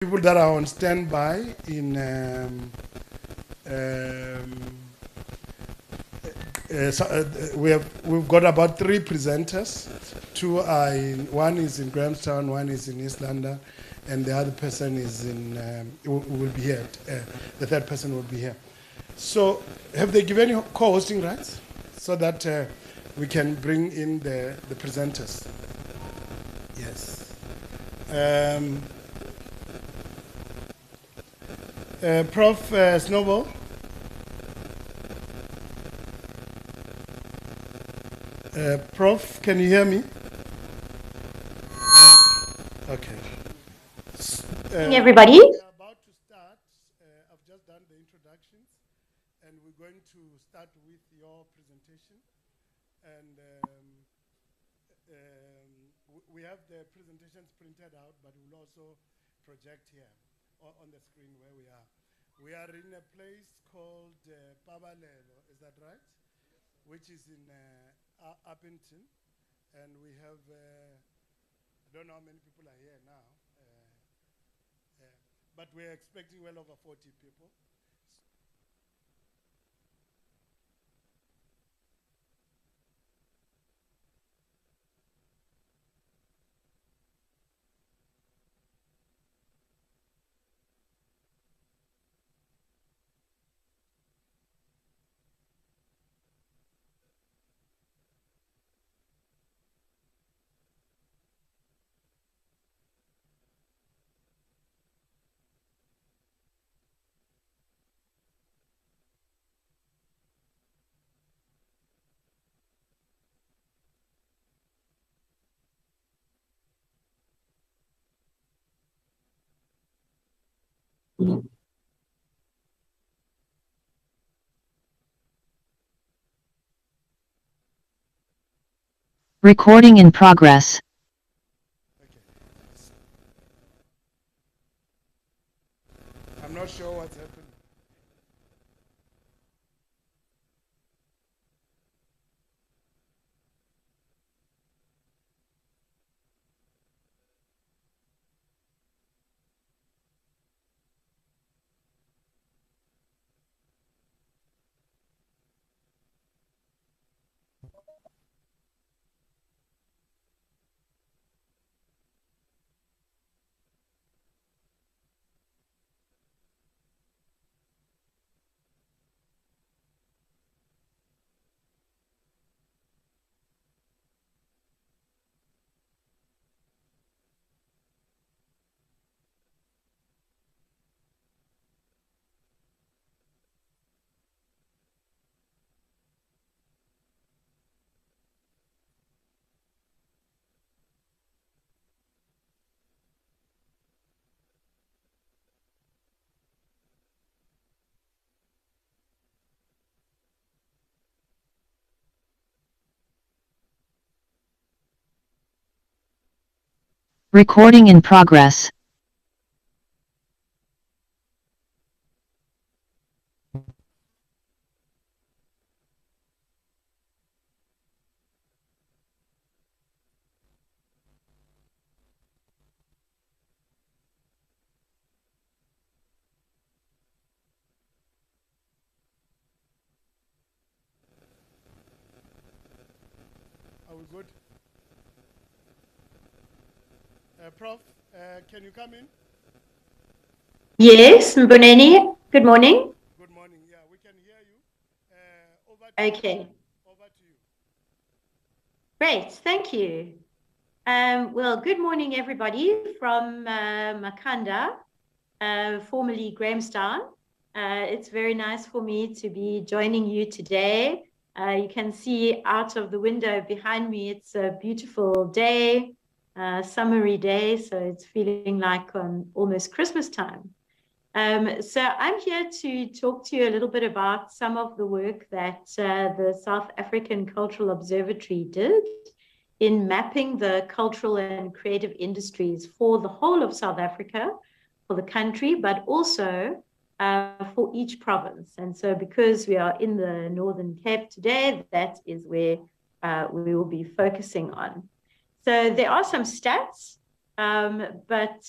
People that are on standby in we've got about 3 presenters. One is in Grahamstown, one is in East London, and the other person is will be here. The third person will be here. So, have they given you co-hosting rights so that we can bring in the presenters? Yes. Prof. Snowball. Prof, can you hear me? Okay. Everybody. We are about to start. I've just done the introductions, and we're going to start with your presentation. And we have the presentations printed out, but we'll also project here on the screen where we are. We are in a place called Pabalelo, is that right? Which is in Upington, and we have, I don't know how many people are here now, but we're expecting well over 40 people. Recording in progress. Okay. I'm not sure what's happening. Recording in progress. Are we good? Prof, can you come in? Yes, Mboneni. Good morning. Good morning. Yeah, we can hear you. Okay. Over to you. Great. Thank you. Well, good morning, everybody from Makhanda, formerly Grahamstown. It's very nice for me to be joining you today. You can see out of the window behind me, it's a beautiful day, summery day, so it's feeling like almost Christmas time. So I'm here to talk to you a little bit about some of the work that the South African Cultural Observatory did in mapping the cultural and creative industries for the whole of South Africa, for the country, but also for each province. And so because we are in the Northern Cape today, that is where we will be focusing on. So there are some stats but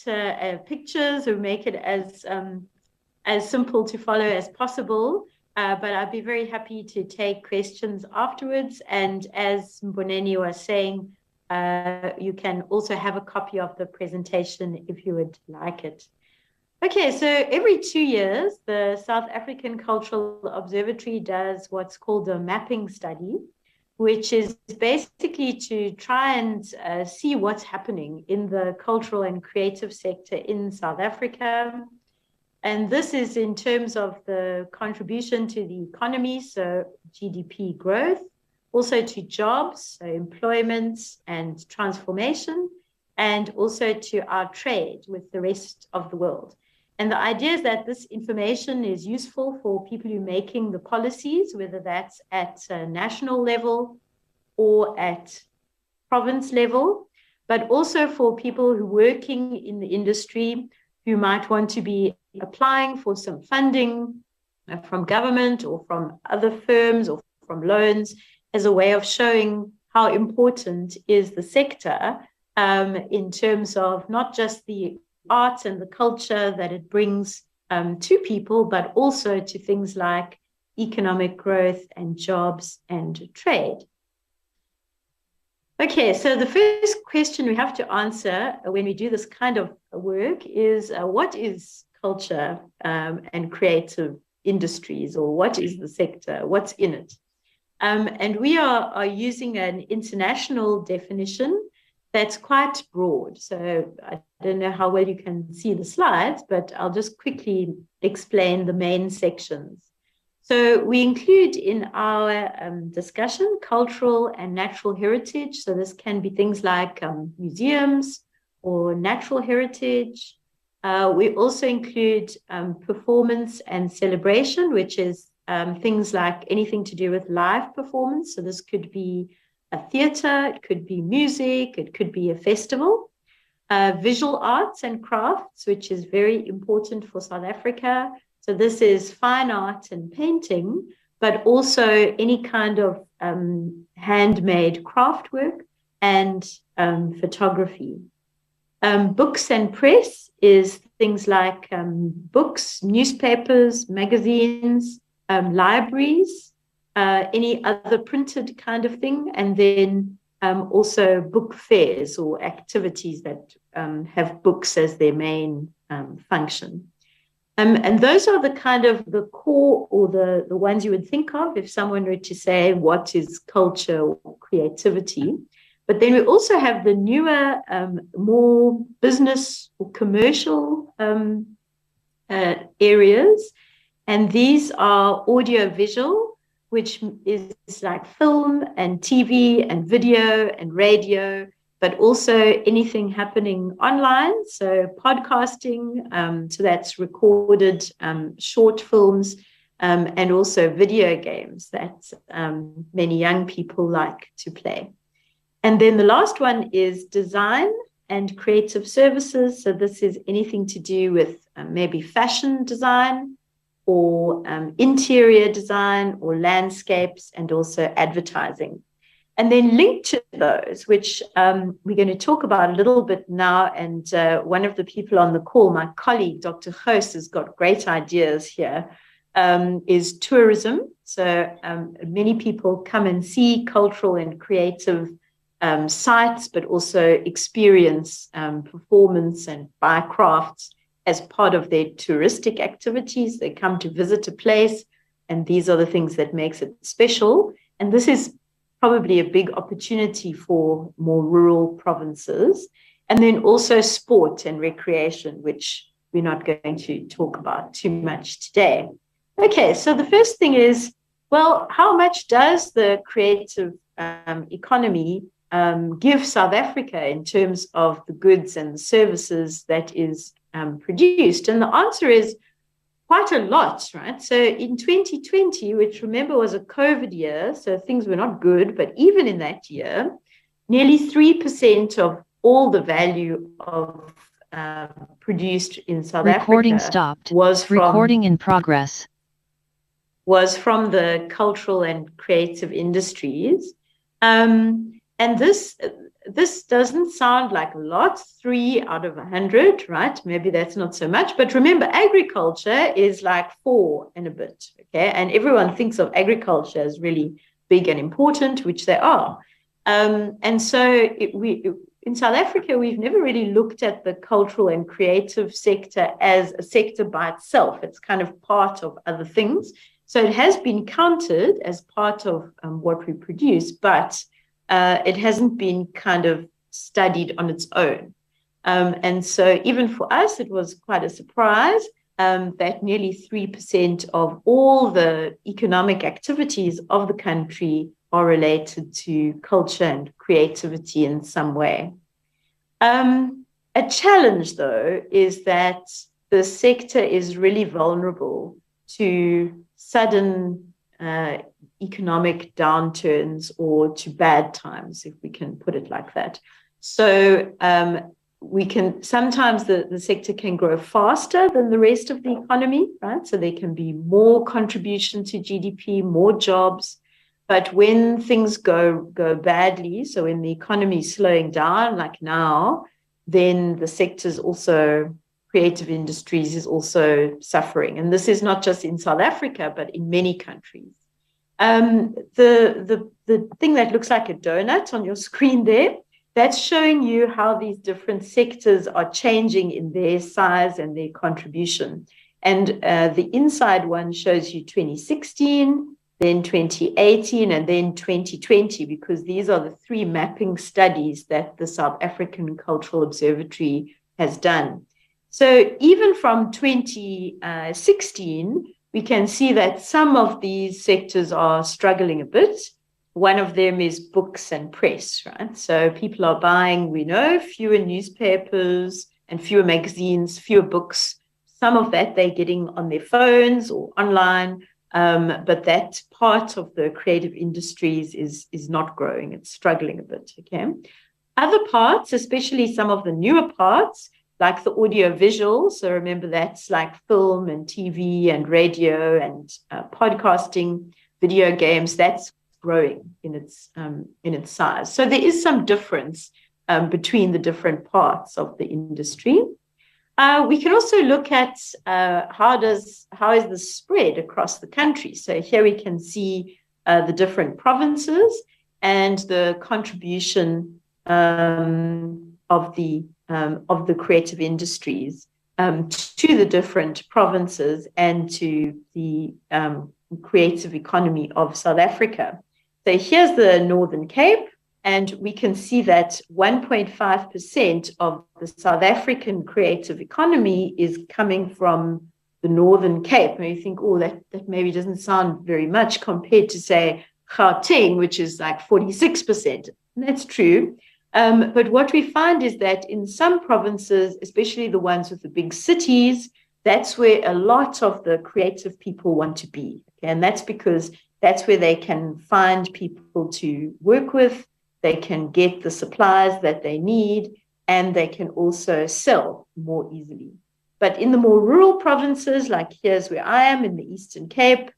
pictures or make it as simple to follow as possible. But I'd be very happy to take questions afterwards. And as Mboneni was saying, you can also have a copy of the presentation if you would like it. Okay, so every 2 years, the South African Cultural Observatory does what's called a mapping study, which is basically to try and see what's happening in the cultural and creative sector in South Africa. And this is in terms of the contribution to the economy, so GDP growth, also to jobs, so employment and transformation, and also to our trade with the rest of the world. And the idea is that this information is useful for people who are making the policies, whether that's at a national level or at province level, but also for people who are working in the industry who might want to be applying for some funding from government or from other firms or from loans as a way of showing how important is the sector in terms of not just the art and the culture that it brings to people, but also to things like economic growth and jobs and trade. Okay, so the first question we have to answer when we do this kind of work is what is culture and creative industries, or what is the sector, what's in it? And we are using an international definition that's quite broad. So I don't know how well you can see the slides, but I'll just quickly explain the main sections. So we include in our discussion cultural and natural heritage. So this can be things like museums or natural heritage. We also include performance and celebration, which is things like anything to do with live performance. So this could be a theater, it could be music, it could be a festival. Visual arts and crafts, which is very important for South Africa. So this is fine art and painting, but also any kind of handmade craft work and photography. Books and press is things like books, newspapers, magazines, libraries, any other printed kind of thing, and then also book fairs or activities that have books as their main function. And those are the kind of the core, or the ones you would think of if someone were to say what is culture or creativity. But then we also have the newer, more business or commercial areas. And these are audio-visual, which is like film and TV and video and radio, but also anything happening online. So podcasting, so that's recorded short films, and also video games that many young people like to play. And then the last one is design and creative services. So this is anything to do with maybe fashion design or interior design or landscapes, and also advertising. And then linked to those, which we're going to talk about a little bit now, and one of the people on the call, my colleague, Dr. Hoos, has got great ideas here, is tourism. So many people come and see cultural and creative sites, but also experience performance and buy crafts as part of their touristic activities. They come to visit a place, and these are the things that makes it special. And this is probably a big opportunity for more rural provinces. And then also sport and recreation, which we're not going to talk about too much today. Okay, so the first thing is, well, how much does the creative economy give South Africa in terms of the goods and the services that is produced? And the answer is quite a lot, right? So in 2020, which remember was a COVID year, so things were not good, but even in that year, nearly 3% of all the value of produced in South Recording Africa stopped. was from Recording in progress. was from the cultural and creative industries. And this this doesn't sound like a lot, 3 out of 100, right? Maybe that's not so much, but remember, agriculture is like 4 and a bit, okay? And everyone thinks of agriculture as really big and important, which they are. And so in South Africa, we've never really looked at the cultural and creative sector as a sector by itself. It's kind of part of other things. So it has been counted as part of what we produce, but it hasn't been kind of studied on its own. And so even for us, it was quite a surprise that nearly 3% of all the economic activities of the country are related to culture and creativity in some way. A challenge, though, is that the sector is really vulnerable to sudden economic downturns or to bad times, if we can put it like that. So sometimes the sector can grow faster than the rest of the economy, right? So there can be more contribution to GDP, more jobs. But when things go badly, so when the economy is slowing down, like now, then the sector's also, creative industries is also suffering. And this is not just in South Africa, but in many countries. The thing that looks like a donut on your screen there, that's showing you how these different sectors are changing in their size and their contribution. And the inside one shows you 2016, then 2018, and then 2020, because these are the 3 mapping studies that the South African Cultural Observatory has done. So even from 2016, we can see that some of these sectors are struggling a bit. One of them is books and press, right? So people are buying, we know, fewer newspapers and fewer magazines, fewer books. Some of that they're getting on their phones or online. But that part of the creative industries is not growing. It's struggling a bit, okay? Other parts, especially some of the newer parts, like the audio visual, so remember that's like film and TV and radio and podcasting, video games, that's growing in its size. So there is some difference between the different parts of the industry. We can also look at how is the spread across the country. So here we can see the different provinces and the contribution of the creative industries to the different provinces and to the creative economy of South Africa. So here's the Northern Cape. And we can see that 1.5% of the South African creative economy is coming from the Northern Cape. And you think, oh, that maybe doesn't sound very much compared to, say, Gauteng, which is like 46%. And that's true. But what we find is that in some provinces, especially the ones with the big cities, that's where a lot of the creative people want to be. Okay? And that's because that's where they can find people to work with. They can get the supplies that they need, and they can also sell more easily. But in the more rural provinces, like here's where I am in the Eastern Cape,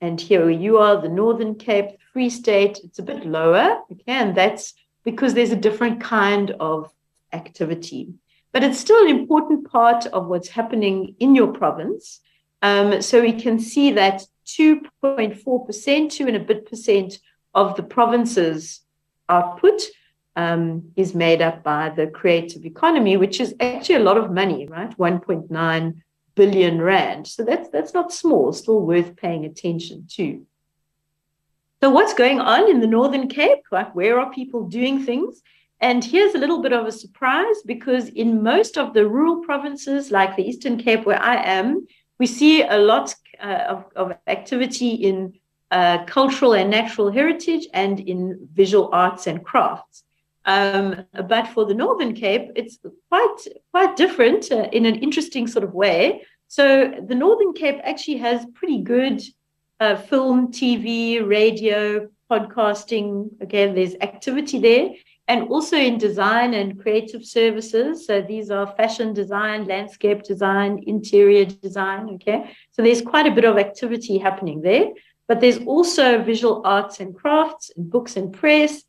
and here where you are, the Northern Cape, Free State, it's a bit lower, okay? And that's because there's a different kind of activity. But it's still an important part of what's happening in your province. So we can see that 2.4%, 2 and a bit percent of the province's output is made up by the creative economy, which is actually a lot of money, right? 1.9 billion rand. So that's not small, still worth paying attention to. So what's going on in the Northern Cape? Like, where are people doing things? And here's a little bit of a surprise, because in most of the rural provinces, like the Eastern Cape where I am, we see a lot of activity in cultural and natural heritage and in visual arts and crafts. But for the Northern Cape, it's quite different in an interesting sort of way. So the Northern Cape actually has pretty good film, TV, radio, podcasting. Again, there's activity there. And also in design and creative services. So these are fashion design, landscape design, interior design, okay? So there's quite a bit of activity happening there. But there's also visual arts and crafts and books and press.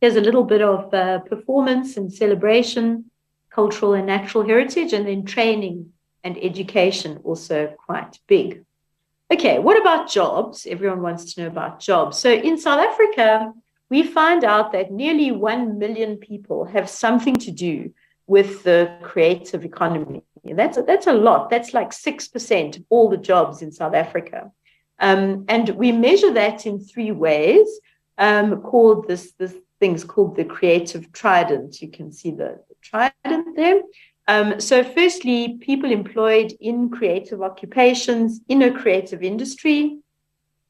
Here's a little bit of performance and celebration, cultural and natural heritage, and then training and education, also quite big. Okay, what about jobs? Everyone wants to know about jobs. So in South Africa, we find out that nearly 1 million people have something to do with the creative economy. That's a lot. That's like 6% of all the jobs in South Africa. And we measure that in 3 ways, called this thing's called the creative trident. You can see the trident there. So firstly, people employed in creative occupations in a creative industry.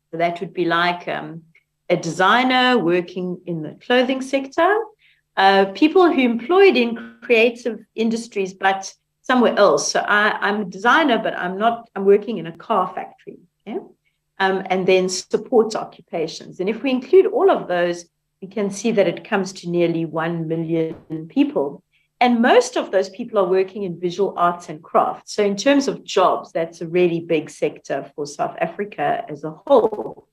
So that would be like a designer working in the clothing sector, people who employed in creative industries, but somewhere else. So I'm a designer, but I'm working in a car factory. Okay? And then support occupations. And if we include all of those, we can see that it comes to nearly 1 million people. And most of those people are working in visual arts and crafts. So in terms of jobs, that's a really big sector for South Africa as a whole.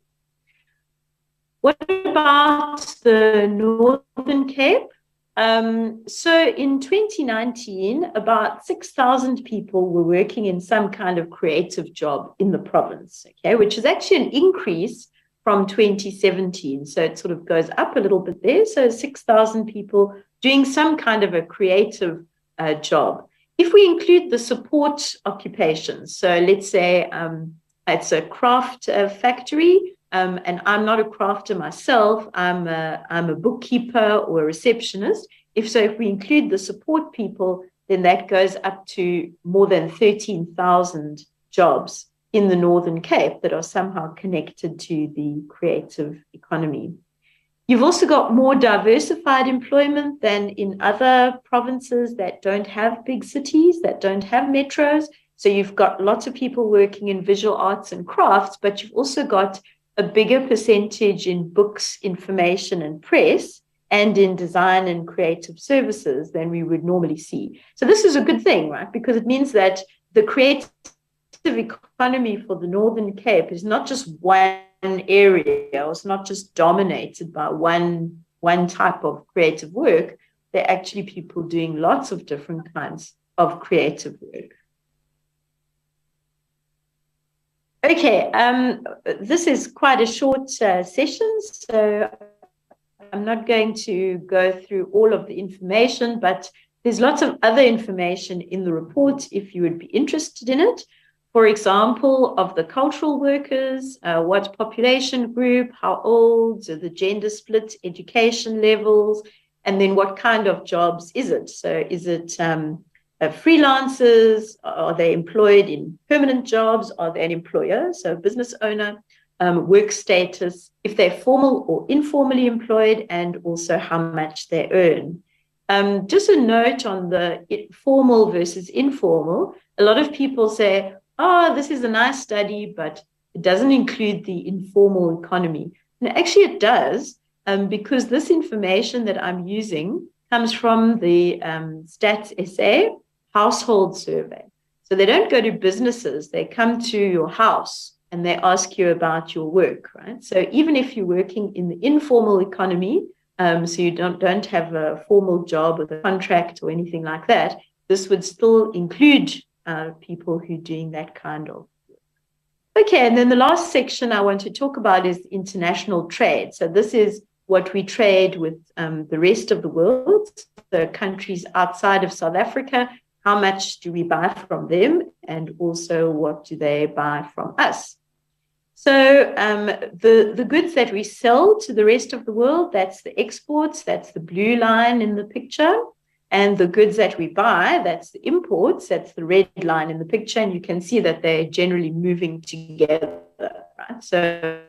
What about the Northern Cape? So in 2019, about 6,000 people were working in some kind of creative job in the province, okay, which is actually an increase from 2017. So it sort of goes up a little bit there. So 6,000 people doing some kind of a creative job. If we include the support occupations, so let's say it's a craft factory, and I'm not a crafter myself, I'm a bookkeeper or a receptionist. If we include the support people, then that goes up to more than 13,000 jobs in the Northern Cape that are somehow connected to the creative economy. You've also got more diversified employment than in other provinces that don't have big cities, that don't have metros. So you've got lots of people working in visual arts and crafts, but you've also got a bigger percentage in books, information, and press, and in design and creative services than we would normally see. So this is a good thing, right? Because it means that the creative economy for the Northern Cape is not just one area, or it's not just dominated by one type of creative work. There are actually people doing lots of different kinds of creative work. Okay, this is quite a short session, so I'm not going to go through all of the information, but there's lots of other information in the report if you would be interested in it. For example, of the cultural workers, what population group, how old, the gender split, education levels, and then what kind of jobs is it? So is it freelancers? Are they employed in permanent jobs? Are they an employer, so a business owner? Work status, if they're formal or informally employed, and also how much they earn. Just a note on the formal versus informal. A lot of people say, oh, this is a nice study, but it doesn't include the informal economy. And actually it does, because this information that I'm using comes from the Stats SA household survey. So they don't go to businesses, they come to your house and they ask you about your work, right? So even if you're working in the informal economy, so you don't have a formal job with a contract or anything like that, this would still include people who are doing that kind of work. Okay, and then the last section I want to talk about is international trade. So this is what we trade with the rest of the world, the countries outside of South Africa. How much do we buy from them? And also, what do they buy from us? So the goods that we sell to the rest of the world, that's the exports, that's the blue line in the picture. And the goods that we buy, that's the imports, that's the red line in the picture. And you can see that they're generally moving together, right? So,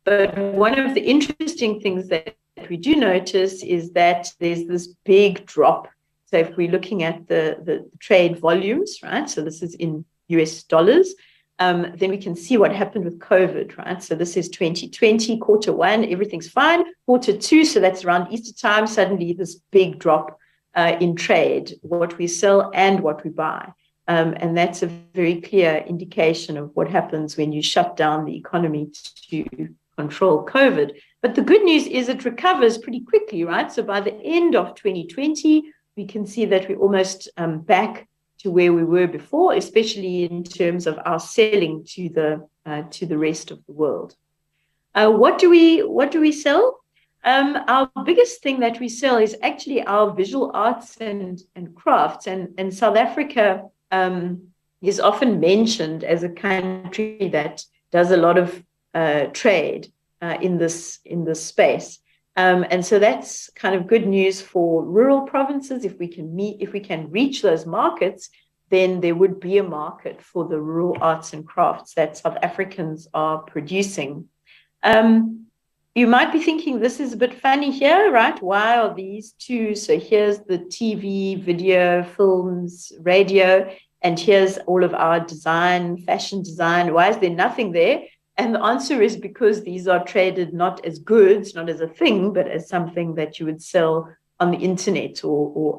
but one of the interesting things that we do notice is that there's this big drop. So if we're looking at the trade volumes, right? So this is in US dollars. Then we can see what happened with COVID, right? So this is 2020, Q1, everything's fine. Q2, so that's around Easter time, suddenly this big drop in trade, what we sell and what we buy. And that's a very clear indication of what happens when you shut down the economy to control COVID. But the good news is it recovers pretty quickly, right? So by the end of 2020, we can see that we're almost back to where we were before, especially in terms of our selling to the rest of the world. What do we sell? Our biggest thing that we sell is actually our visual arts and crafts. And South Africa is often mentioned as a country that does a lot of trade in this space. And so that's kind of good news for rural provinces. If we can reach those markets, then there would be a market for the rural arts and crafts that South Africans are producing. You might be thinking this is a bit funny here, right? Why are these two? So here's the TV, video, films, radio, and here's all of our design, fashion design. Why is there nothing there? And the answer is because these are traded not as goods, not as a thing, but as something that you would sell on the internet or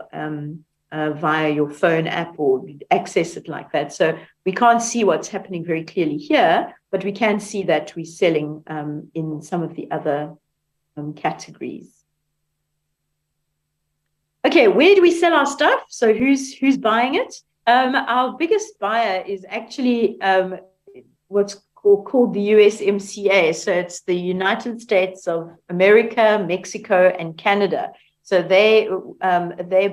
via your phone app, or access it like that. So we can't see what's happening very clearly here, but we can see that we're selling in some of the other categories. Okay, where do we sell our stuff? So who's buying it? Our biggest buyer is actually what's called the USMCA. So it's the United States of America, Mexico, and Canada. So they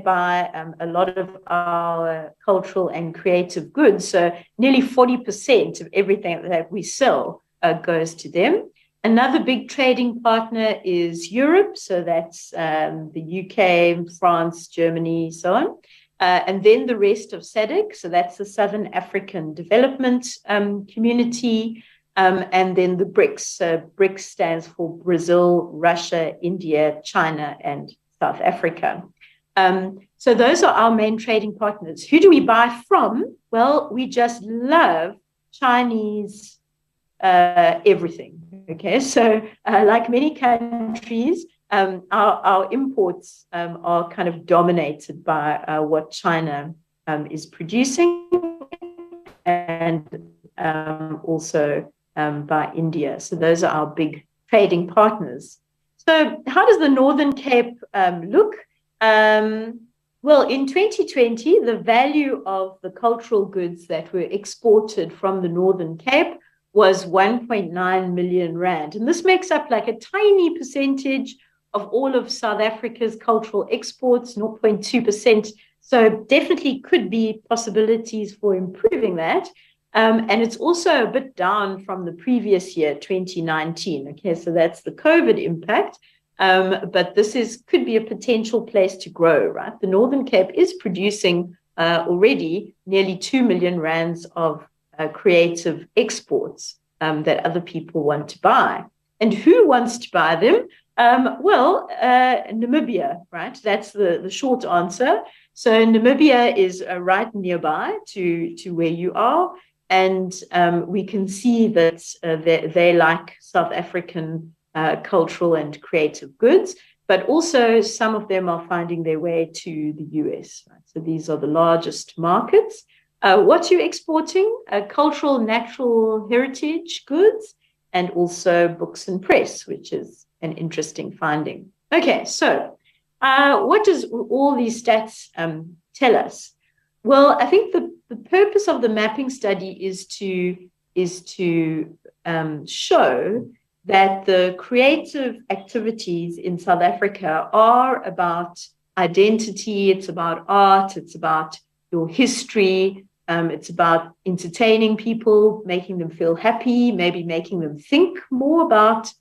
buy a lot of our cultural and creative goods. So nearly 40% of everything that we sell goes to them. Another big trading partner is Europe. So that's the UK, France, Germany, so on. And then the rest of SADC. So that's the Southern African Development Community. And then the BRICS. So BRICS stands for Brazil, Russia, India, China, and South Africa. So those are our main trading partners. Who do we buy from? Well, we just love Chinese everything. Okay, so like many countries, our imports are kind of dominated by what China is producing, and also by India. So those are our big trading partners. So how does the Northern Cape look? Well, in 2020, the value of the cultural goods that were exported from the Northern Cape was 1.9 million rand. And this makes up like a tiny percentage of all of South Africa's cultural exports, 0.2%. So definitely could be possibilities for improving that. And it's also a bit down from the previous year, 2019. Okay, so that's the COVID impact. But this could be a potential place to grow, right? The Northern Cape is producing already nearly 2 million rands of creative exports that other people want to buy. And who wants to buy them? Well, Namibia, right? That's the short answer. So Namibia is right nearby to where you are. And we can see that they like South African cultural and creative goods, but also some of them are finding their way to the US. Right? So these are the largest markets. What you're exporting? Cultural, natural heritage goods, and also books and press, which is an interesting finding. Okay, so what does all these stats tell us? Well, I think the purpose of the mapping study is to show that the creative activities in South Africa are about identity, it's about art, it's about your history, it's about entertaining people, making them feel happy, maybe making them think more about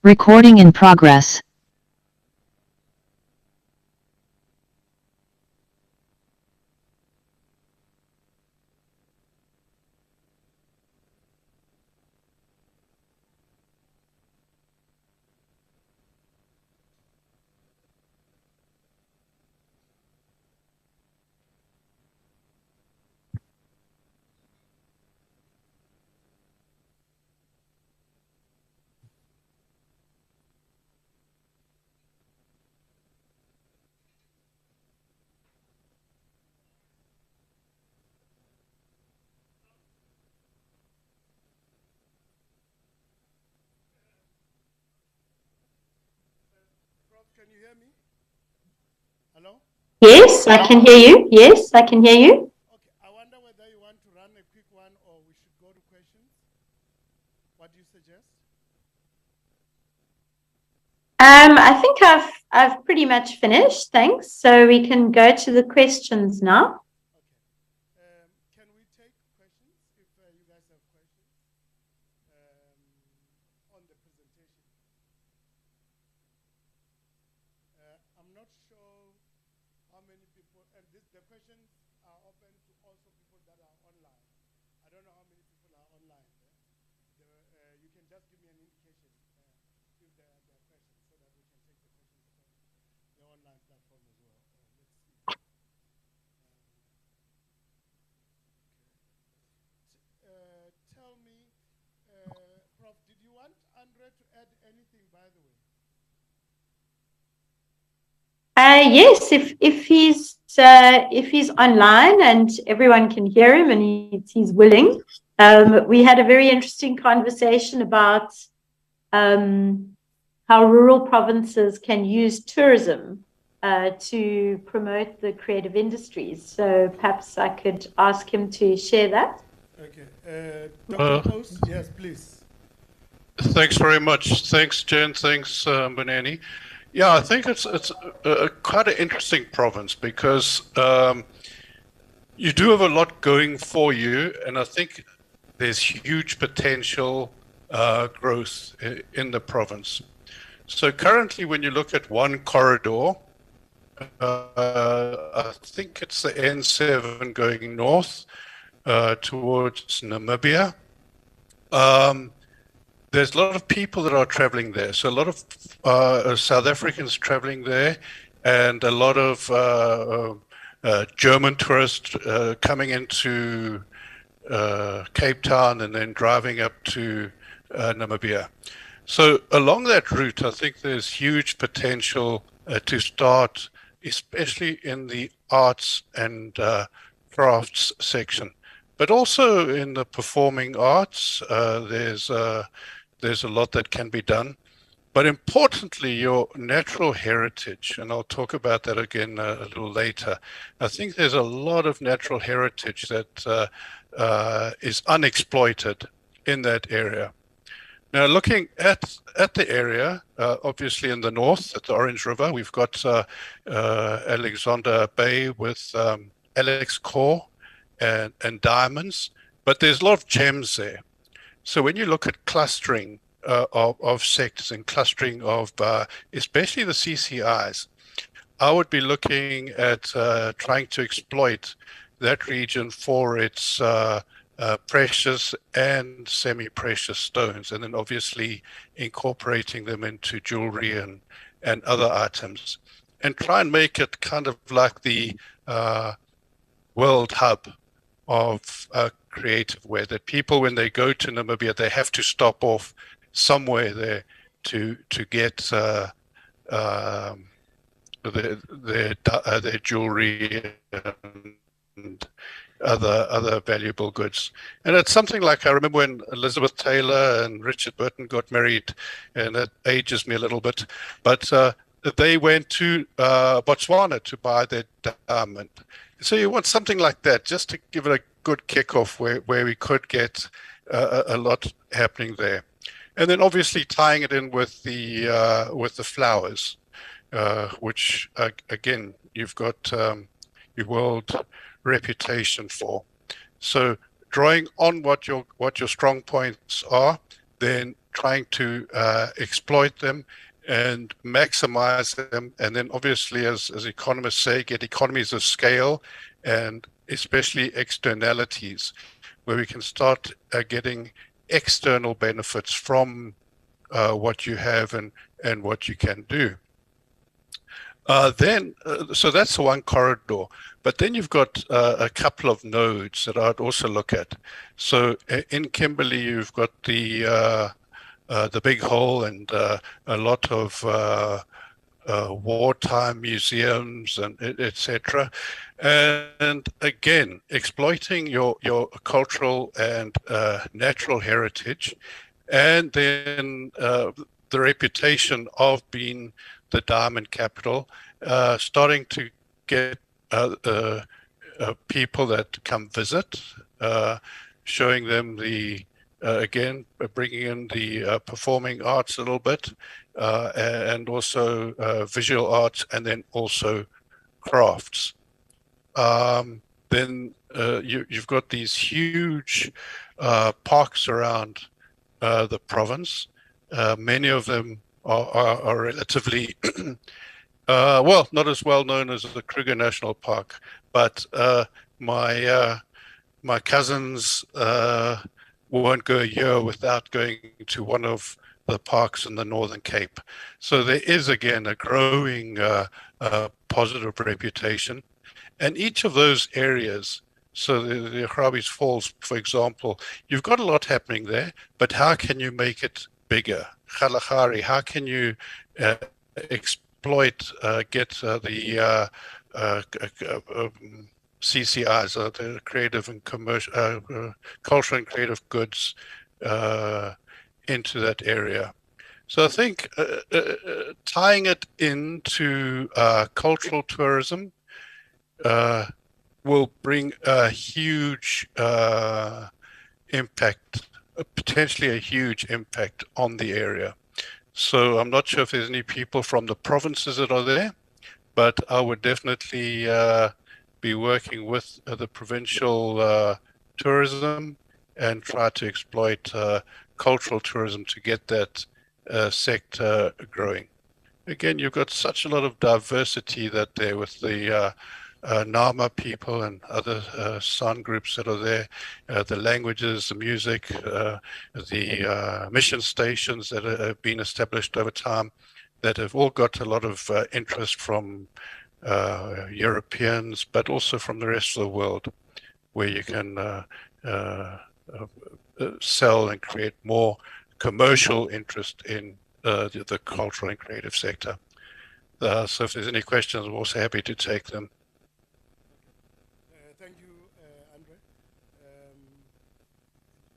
Recording in progress. Prof, can you hear me? Hello? Yes, I can hear you. Yes, I can hear you. Okay, I wonder whether you want to run a quick one or we should go to questions. What do you suggest? I think I've pretty much finished. Thanks. So we can go to the questions now. Okay. Can we take questions if you guys have questions on the presentation? I'm not sure how many people, and the questions are open to also people that are online. I don't know how many people are online. You can just give me an indication if there are questions so that we can take the questions on the online platform as well. Let's see. Tell me, Prof, did you want Andre to add anything, by the way? Yes, if he's online and everyone can hear him and he's willing. We had a very interesting conversation about how rural provinces can use tourism to promote the creative industries. So perhaps I could ask him to share that. Okay. Dr. Post, yes, please. Thanks very much. Thanks, Jen. Thanks, Bonani. Yeah, I think it's quite an interesting province because you do have a lot going for you, and I think there's huge potential growth in the province. So currently, when you look at one corridor, I think it's the N7 going north towards Namibia. There's a lot of people that are traveling there. So a lot of South Africans traveling there, and a lot of German tourists coming into Cape Town and then driving up to Namibia. So along that route, I think there's huge potential to start, especially in the arts and crafts section, but also in the performing arts. There's a lot that can be done. But importantly, your natural heritage, and I'll talk about that again a little later. I think there's a lot of natural heritage that is unexploited in that area. Now, looking at the area, obviously in the north, at the Orange River, we've got Alexander Bay with Alex Core and diamonds, but there's a lot of gems there. So when you look at clustering of sectors and clustering of especially the CCIs, I would be looking at trying to exploit that region for its precious and semi-precious stones, and then obviously incorporating them into jewelry and other items, and try and make it kind of like the world hub of creative wear, that people, when they go to Namibia, they have to stop off somewhere there to get their jewelry and other valuable goods. And it's something like, I remember when Elizabeth Taylor and Richard Burton got married, and that ages me a little bit, but they went to Botswana to buy their diamond. So you want something like that, just to give it a good kickoff where we could get a lot happening there. And then obviously tying it in with the flowers, which again, you've got your world reputation for. So drawing on what your strong points are, then trying to exploit them and maximize them. And then obviously, as economists say, get economies of scale and especially externalities, where we can start getting external benefits from what you have and what you can do. So that's the one corridor. But then you've got a couple of nodes that I'd also look at. So in Kimberley, you've got the big hole and a lot of wartime museums and etc. And again, exploiting your cultural and natural heritage, and then the reputation of being the diamond capital, starting to get people that come visit, showing them the again, bringing in the performing arts a little bit, and also visual arts, and then also crafts. Then you've got these huge parks around the province. Many of them are relatively, well, not as well known as the Kruger National Park, but my cousins won't go a year without going to one of the parks in the Northern Cape. So there is, again, a growing positive reputation. And each of those areas, so the Hrabis Falls, for example, you've got a lot happening there, but how can you make it bigger? Kalahari, how can you exploit, get the CCIs, the creative and commercial, cultural and creative goods into that area. So I think tying it into cultural tourism will bring a huge impact, potentially a huge impact on the area. So I'm not sure if there's any people from the provinces that are there, but I would definitely be working with the provincial tourism and try to exploit cultural tourism to get that sector growing. Again, you've got such a lot of diversity that there with the Nama people and other San groups that are there, the languages, the music, the mission stations that have been established over time that have all got a lot of interest from Europeans, but also from the rest of the world, where you can sell and create more commercial interest in the cultural and creative sector. So if there's any questions, I'm also happy to take them. Thank you, Andre.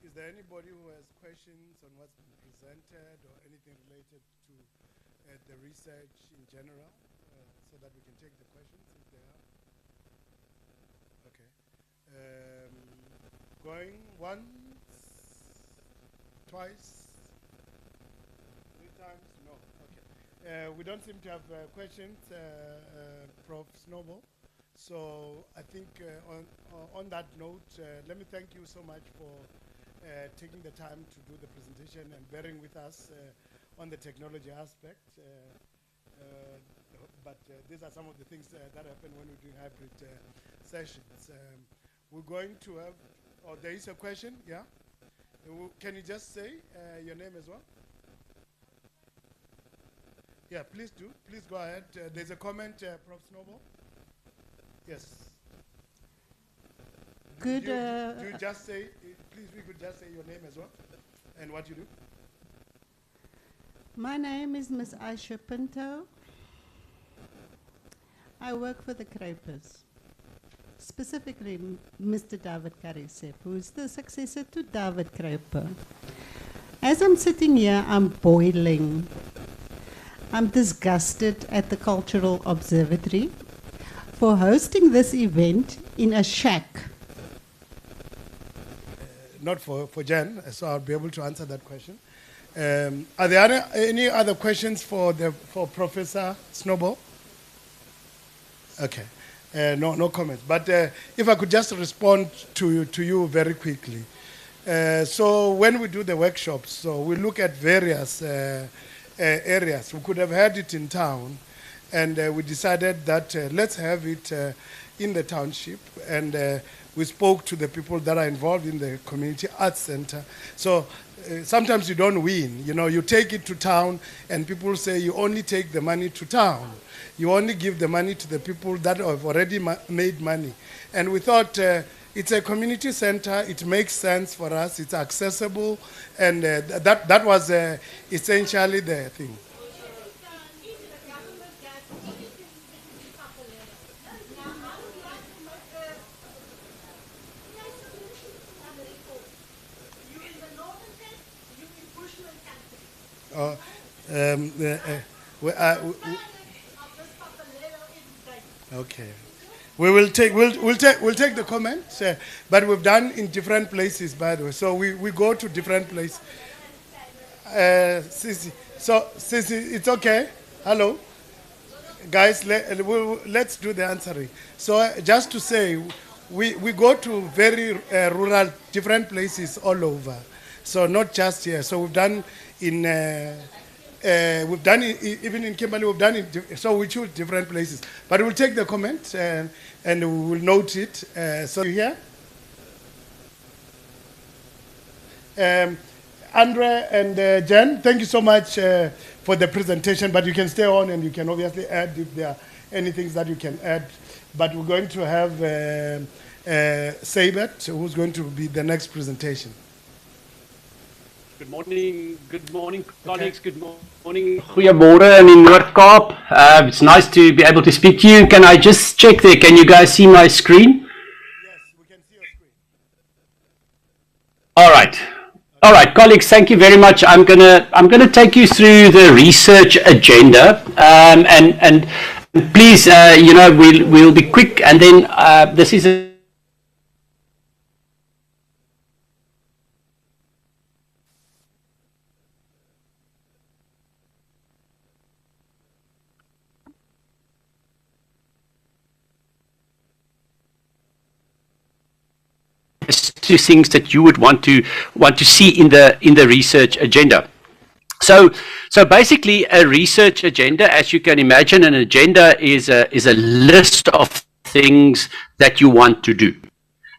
Is there anybody who has questions on what's been presented or anything related to the research in general, so that we can take the questions if there are? Okay. Going once, twice, 3 times? No. Okay. We don't seem to have questions, Prof. Snowball. So I think on that note, let me thank you so much for taking the time to do the presentation and bearing with us on the technology aspect. But these are some of the things that happen when we're doing hybrid sessions. We're going to have, oh, there is a question, yeah? Can you just say your name as well? Yeah, please do. Please go ahead. There's a comment, Prof. Snowball. Yes. Good. Do you just say, please, we could just say your name as well and what you do? My name is Ms. Aisha Pinto. I work for the Crapers, specifically Mr. David Karisep, who is the successor to David Craper. As I'm sitting here, I'm boiling. I'm disgusted at the Cultural Observatory for hosting this event in a shack. Not for Jen, so I'll be able to answer that question. Are there any other questions for Professor Snowball? Okay, no comments. But if I could just respond to you very quickly. So when we do the workshops, so we look at various areas. We could have had it in town, and we decided that let's have it in the township, and we spoke to the people that are involved in the community arts center. So sometimes you don't win, you know, you take it to town and people say you only take the money to town. You only give the money to the people that have already made money. And we thought it's a community center, it makes sense for us, it's accessible, and that was essentially the thing. Okay, we'll take the comments, but we've done in different places, by the way. So we go to different places. Sissy, it's okay. Hello, guys. Let's do the answering. So just to say, we go to very rural, different places all over. So not just here. So we've done in. We've done it, even in Kimberley, we've done it, so we choose different places. But we'll take the comment and we will note it. So you hear? Andre and Jen, thank you so much for the presentation, but you can stay on and you can obviously add if there are any things that you can add. But we're going to have Sabet, who's going to be the next presentation. Good morning, colleagues. Okay. Good morning. Goeiemorgen in Noord-Kaap. It's nice to be able to speak to you. Can I just check there? Can you guys see my screen? Yes, we can see your screen. All right, colleagues. Thank you very much. I'm gonna take you through the research agenda, and please, we'll be quick, and then this is a to things that you would want to see in the research agenda. So basically, a research agenda, as you can imagine, an agenda is a list of things that you want to do,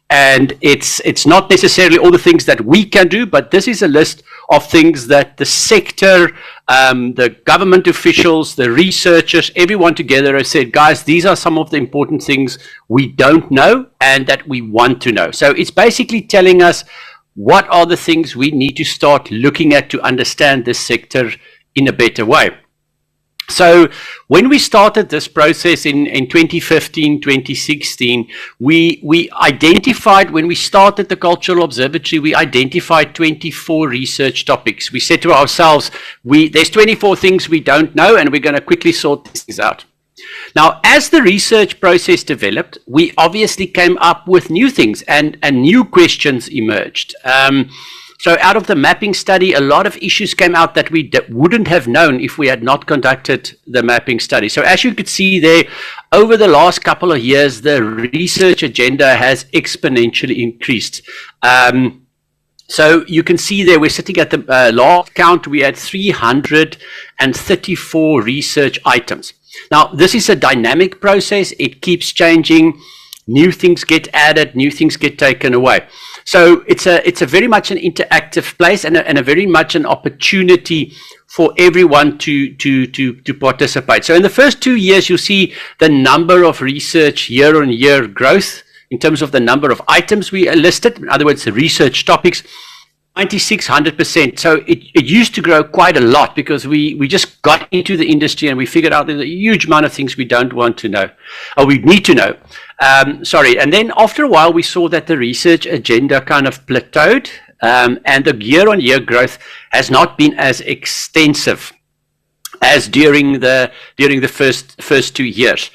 and it's not necessarily all the things that we can do, but this is a list of things that the sector, the government officials, the researchers, everyone together has said, guys, these are some of the important things we don't know and that we want to know. So it's basically telling us what are the things we need to start looking at to understand this sector in a better way. So when we started this process in 2015, 2016, we identified, when we started the Cultural Observatory, we identified 24 research topics. We said to ourselves, there's 24 things we don't know, and we're going to quickly sort these things out. Now, as the research process developed, we obviously came up with new things, and new questions emerged. So out of the mapping study, a lot of issues came out that we wouldn't have known if we had not conducted the mapping study. So as you could see there, over the last couple of years, the research agenda has exponentially increased. So you can see there, we're sitting at the last count, we had 334 research items. Now, this is a dynamic process. It keeps changing. New things get added, new things get taken away. So it's a very much an interactive place, and a very much an opportunity for everyone to participate. So in the first 2 years, you'll see the number of research year-on-year growth in terms of the number of items we listed. In other words, the research topics, 9600%. So it used to grow quite a lot because we just got into the industry and we figured out there's a huge amount of things we don't want to know, or we need to know. And then after a while, we saw that the research agenda kind of plateaued, and the year-on-year growth has not been as extensive as during the first 2 years,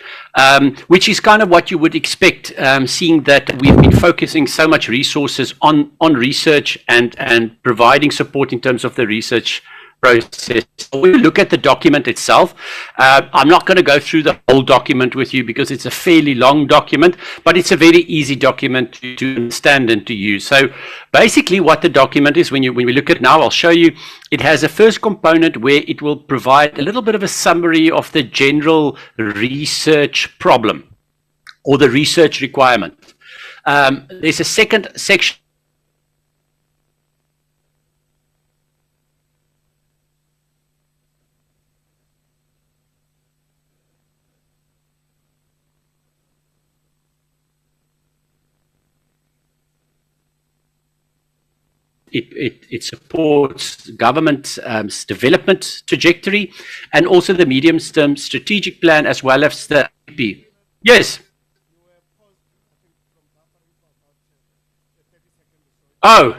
which is kind of what you would expect, seeing that we've been focusing so much resources on research and providing support in terms of the research process. When you look at the document itself, I'm not going to go through the whole document with you because it's a fairly long document, but it's a very easy document to understand and to use. So basically what the document is, when we look at it now, I'll show you, it has a first component where it will provide a little bit of a summary of the general research problem or the research requirement. There's a second section. It supports government's development trajectory and also the medium-term strategic plan as well as the IP. Yes. Oh,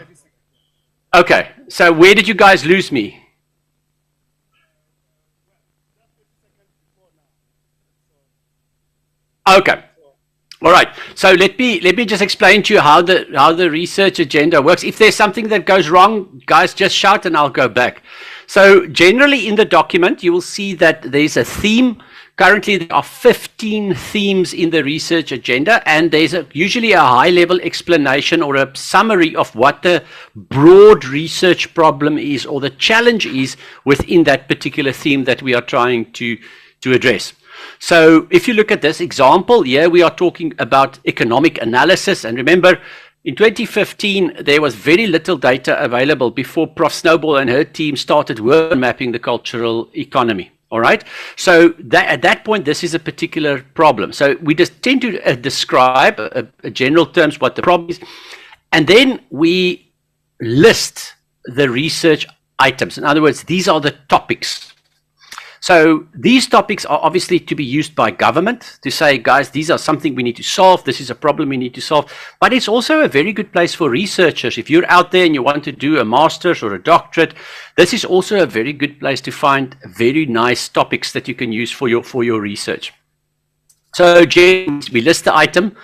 okay. So where did you guys lose me? Okay. All right. So let me just explain to you how the research agenda works. If there's something that goes wrong, guys, just shout and I'll go back. So generally in the document, you will see that there's a theme. Currently, there are 15 themes in the research agenda, and there's usually a high-level explanation or a summary of what the broad research problem is or the challenge is within that particular theme that we are trying to address. So if you look at this example here, we are talking about economic analysis. And remember, in 2015, there was very little data available before Prof. Snowball and her team started work on mapping the cultural economy. All right. So at that point, this is a particular problem. So we just tend to describe general terms what the problem is. And then we list the research items. In other words, these are the topics. So these topics are obviously to be used by government to say, guys, these are something we need to solve. This is a problem we need to solve. But it's also a very good place for researchers. If you're out there and you want to do a master's or a doctorate, this is also a very good place to find very nice topics that you can use for your research. So we list the item.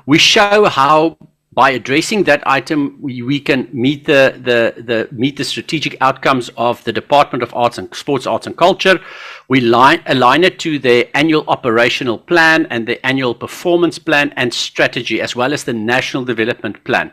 We show how by addressing that item, we can meet the strategic outcomes of the Department of Arts and Sports, Arts and Culture. We align it to their annual operational plan and the annual performance plan and strategy, as well as the National Development Plan.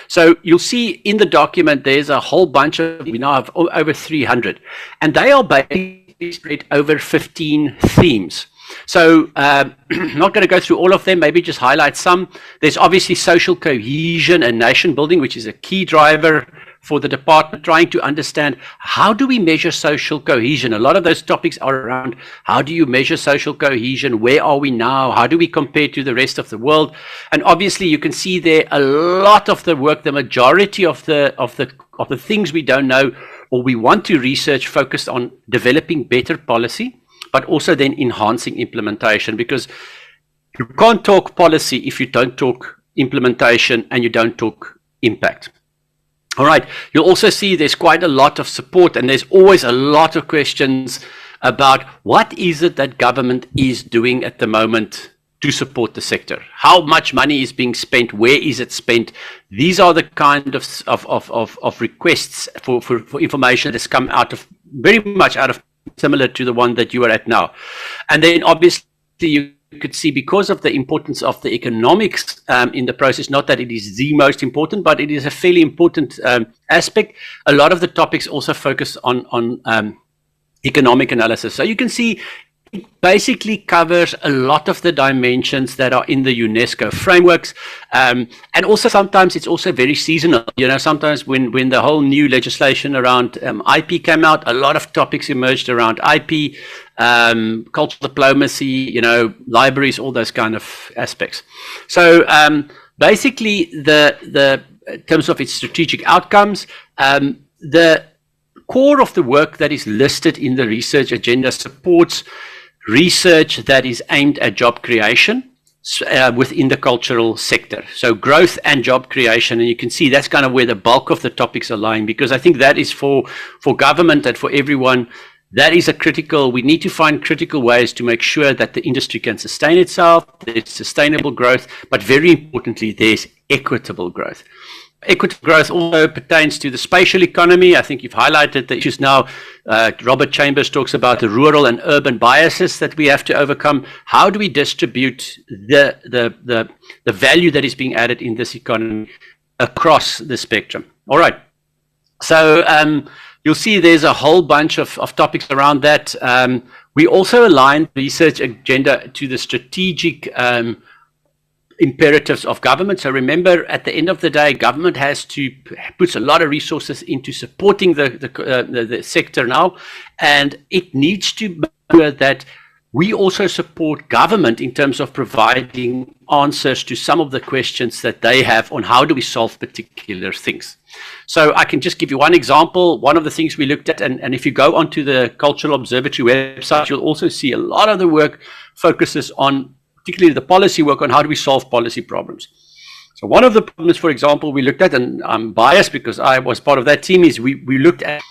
So you'll see in the document, there's a whole bunch of, we now have over 300, and they are basically spread over 15 themes. So I'm not going to go through all of them, maybe just highlight some. There's obviously social cohesion and nation building, which is a key driver for the department, trying to understand how do we measure social cohesion. A lot of those topics are around how do you measure social cohesion, where are we now, how do we compare to the rest of the world. And obviously you can see there a lot of the work, the majority of the things we don't know or we want to research focused on developing better policy, but also then enhancing implementation, because you can't talk policy if you don't talk implementation and you don't talk impact. All right, you'll also see there's quite a lot of support, and there's always a lot of questions about what is it that government is doing at the moment to support the sector. How much money is being spent? Where is it spent? These are the kind of requests for information that's come out of, very much out of, similar to the one that you are at now. And then obviously you could see, because of the importance of the economics in the process, not that it is the most important, but it is a fairly important aspect. A lot of the topics also focus on economic analysis. So you can see it basically covers a lot of the dimensions that are in the UNESCO frameworks. And also sometimes it's also very seasonal. You know, sometimes when the whole new legislation around IP came out, a lot of topics emerged around IP, cultural diplomacy, you know, libraries, all those kind of aspects. So basically in terms of its strategic outcomes, the core of the work that is listed in the research agenda supports research that is aimed at job creation within the cultural sector. So growth and job creation, and you can see that's kind of where the bulk of the topics are lying, because I think that is for government and for everyone, that is a critical, we need to find critical ways to make sure that the industry can sustain itself, there's sustainable growth, but very importantly, there's equitable growth. Equitable growth also pertains to the spatial economy. I think you've highlighted the issues now. Robert Chambers talks about the rural and urban biases that we have to overcome. How do we distribute the value that is being added in this economy across the spectrum? All right. So you'll see there's a whole bunch of topics around that. We also align the research agenda to the strategic imperatives of government. So remember, at the end of the day, government has to puts a lot of resources into supporting the sector now, and it needs to make sure that we also support government in terms of providing answers to some of the questions that they have on how do we solve particular things. So I can just give you one example. One of the things we looked at, and if you go onto the Cultural Observatory website, you'll also see a lot of the work focuses on particularly the policy work on how do we solve policy problems. So one of the problems, for example, we looked at, and I'm biased because I was part of that team, is we looked at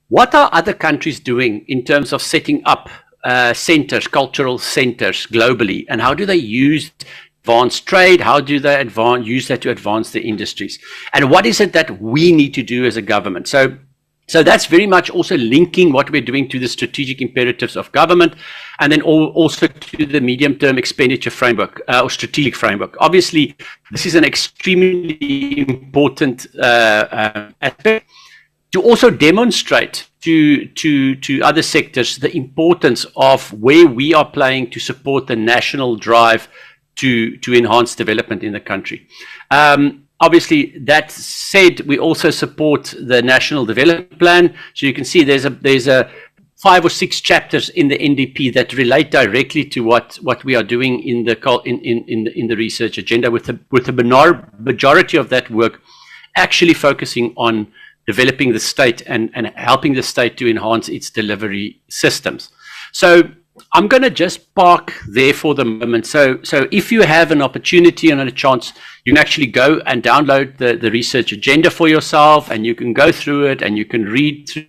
what are other countries doing in terms of setting up centers, cultural centers globally, and how do they use advanced trade? How do they use that to advance the industries? And what is it that we need to do as a government? So that's very much also linking what we're doing to the strategic imperatives of government, and then also to the medium-term expenditure framework or strategic framework. Obviously, this is an extremely important aspect to also demonstrate to other sectors the importance of where we are playing to support the national drive to enhance development in the country. Obviously, that said, we also support the National Development Plan. So you can see there's a 5 or 6 chapters in the NDP that relate directly to what we are doing in the research agenda, with the majority of that work actually focusing on developing the state and helping the state to enhance its delivery systems. So I'm going to just park there for the moment. So if you have an opportunity and a chance, you can actually go and download the research agenda for yourself, and you can go through it and you can read through.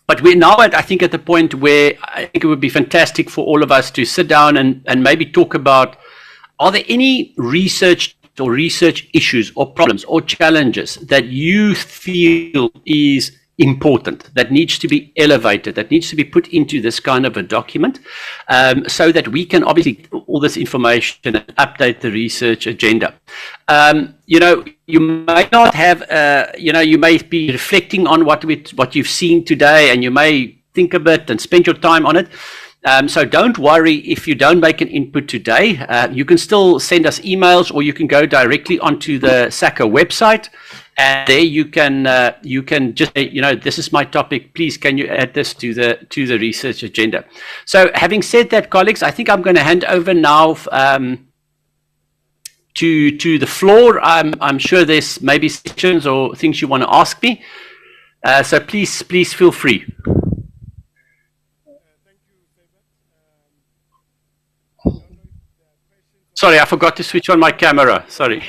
But we're now I think at the point where I think it would be fantastic for all of us to sit down and maybe talk about, are there any research issues or problems or challenges that you feel is important, that needs to be elevated, that needs to be put into this kind of a document, so that we can obviously all this information and update the research agenda. You may not have, you may be reflecting on what you've seen today, and you may think a bit and spend your time on it. So don't worry if you don't make an input today. You can still send us emails, or you can go directly onto the SACO website, and there you can just say, this is my topic. Please, can you add this to the research agenda? So having said that, colleagues, I think I'm going to hand over now to the floor. I'm sure there's maybe questions or things you want to ask me. So please feel free. Sorry, I forgot to switch on my camera. Sorry.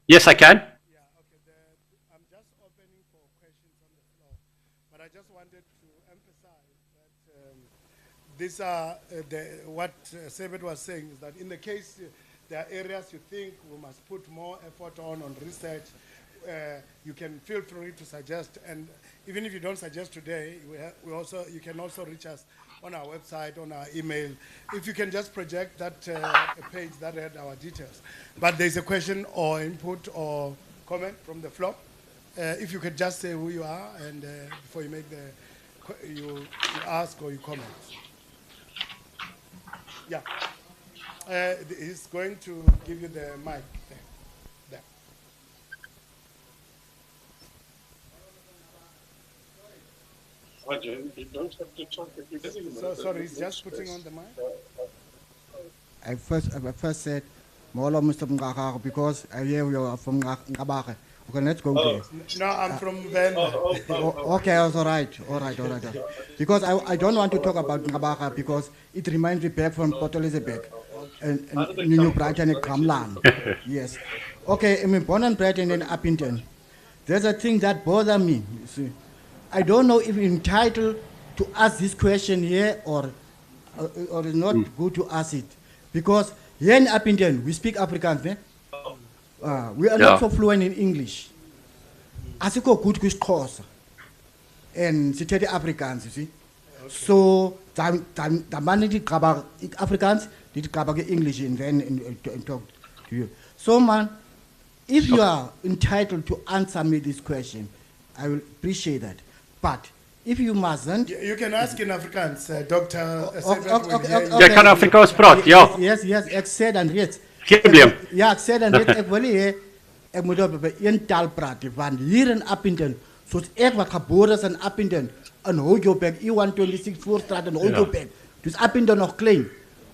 Yes, I can. Yeah, okay. I'm just opening for questions on the floor, but I just wanted to emphasize that these are what Sebet was saying is that in the case there are areas you think we must put more effort on research, you can feel free to suggest, and even if you don't suggest today, you can also reach us on our website, on our email. If you can just project that page that had our details. But there's a question or input or comment from the floor. If you could just say who you are and before you make you ask or you comment. Yeah. He's going to give you the mic. There. You don't have to talk if you're sorry, he's just putting on the mic. I first said, Molo Mr. Mgakar, because I hear you are from Ngabake. Okay, let's go there. No, I'm from Venda. Okay, all right. Because I don't want to talk about Ngabaka because it reminds me back from Port Elizabeth and New Brighton and Kamlan. Yes. Okay, I'm born and bred in Upington. There's a thing that bothers me. You see, I don't know if I'm entitled to ask this question here or it's not good to ask it. Because here in Upington, we speak Afrikaans, ne? We are not so fluent in English. Asiko good kwisixhosa. And sithethe Afrikaans, you see. So, the man did Afrikaans, did English, and then talk to you. So, man, if you are entitled to answer me this question, I will appreciate that. But if you mustn't, You can ask in Afrikaans, Dr. Jy kan Afrikaans praat, ja. Yes, ek sê dan reeds. Geen probleem. Ja, ek sê dan reeds, ek wil hê ek moet op een taal praat, want hier in Upington, soos ek wat gebore is in Upington, in Hoogjoburg, E126 Voorstraat in Hoogjoburg, dus Upington nog klein.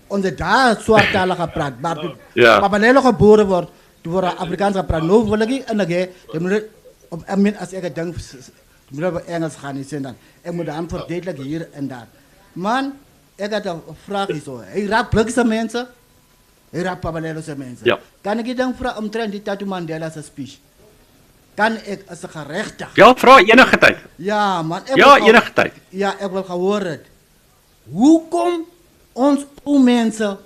Onze daar swart tale gepraat, maar toe Pabalelo gebore word, toe word Afrikaans gepraat. Nou wil ek en ek as ek dink moet op Engels gaan nie sê dan. Ek moet dan verduidelik hier en daar. Man, ek het 'n vraag hierso. Hy raak blikse mense. Hy raak Pabalelo se mense. Ja. Kan ek dan vra omtrent die Tatu Mandela se speech? Kan ek as 'n geregtig? Ja, vra enige tyd. Ja, man. Enige tyd. Ja, ek wil gehoor het. Hoekom ons mense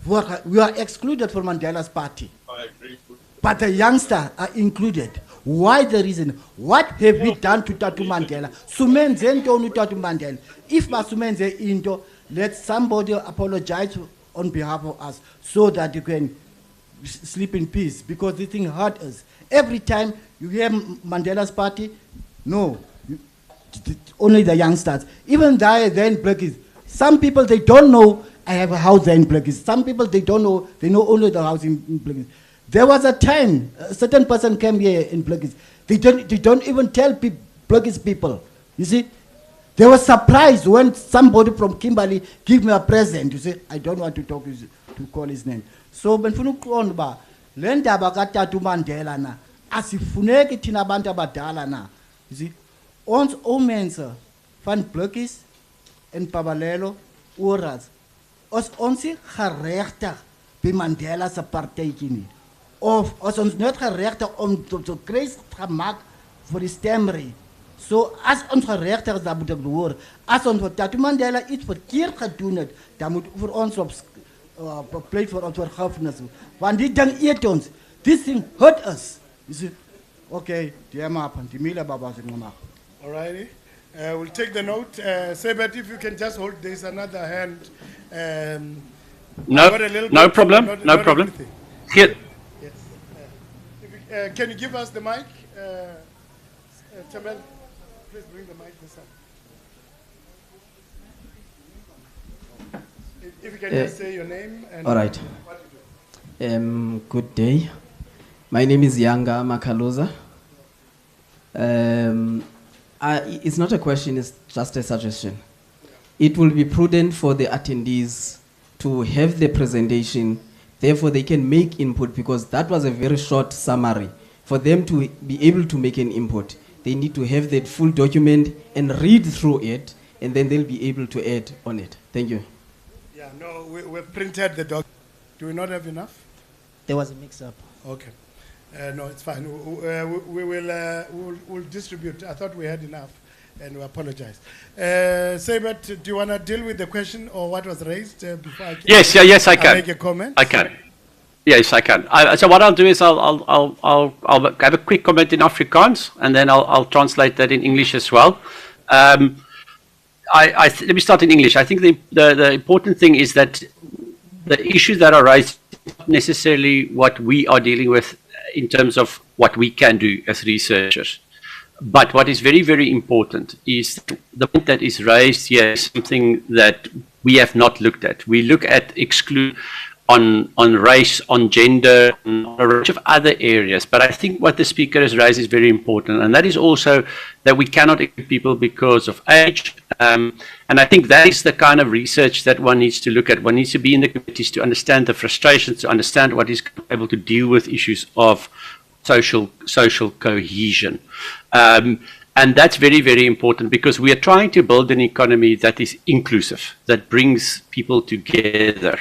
we are excluded from Mandela's party? I agree. But the youngsters are included. Why the reason? What have we done to Tatu Mandela? Sumenze ntoni Tatu Mandela? If basumenze into, let somebody apologize on behalf of us so that you can sleep in peace, because this thing hurt us. Every time you hear Mandela's party, no, only the youngsters. Even then blackies. Some people, they don't know I have a house there in blackies. Some people, they don't know, they know only the house in blackies. There was a time, a certain person came here in blackies. They don't even tell blackies people. You see, they were surprised when somebody from Kimberley gave me a present. You see, I don't want to call his name. So, benfuna ukuqonda le ndaba kaTatu Mandela na asifuneki thina abantu abadala na. You see, ons omense van blokkies en Pabalelo oras ons geregtig by Mandela se partytjie nie. Of ons net geregtig om te kry gemaak vir die stemmery. So as ons geregtig is, dan moet ek hoor. As ons vir Tatu Mandela iets verkeerd gedoen het, dan moet vir ons op pleit vir ons vergifnis. Want die ding eet ons. This thing hurt us. You see? Okay, die map en die mila baba se gemaak. Alrighty. We'll take the note. Sebet, if you can just hold, there's another hand. No problem. No problem. Here. Yes. Can you give us the mic? Tamel, please bring the mic this up. If you can just say your name and all right. What you do. Good day. My name is Yanga Makaloza. It's not a question, it's just a suggestion. It will be prudent for the attendees to have the presentation, therefore they can make input, because that was a very short summary. For them to be able to make an input, they need to have the full document and read through it, and then they'll be able to add on it. Thank you. Yeah, no, we've printed the document. Do we not have enough? There was a mix-up. Okay. No, it's fine. We'll distribute. I thought we had enough, and we apologize. Sebet, do you want to deal with the question or what was raised before I can? Yes, I can. Make a comment. I can. Yes, I can. So what I'll do is I'll have a quick comment in Afrikaans, and then I'll translate that in English as well. Let me start in English. I think the important thing is that the issues that are raised not necessarily what we are dealing with in terms of what we can do as researchers. But what is very, very important is the point that is raised here is something that we have not looked at. We look at exclude on race, on gender, on a range of other areas. But I think what the speaker has raised is very important, and that is also that we cannot exclude people because of age. And I think that is the kind of research that one needs to look at. One needs to be in the committees to understand the frustrations, to understand what is able to deal with issues of social cohesion. And that's very, very important, because we are trying to build an economy that is inclusive, that brings people together.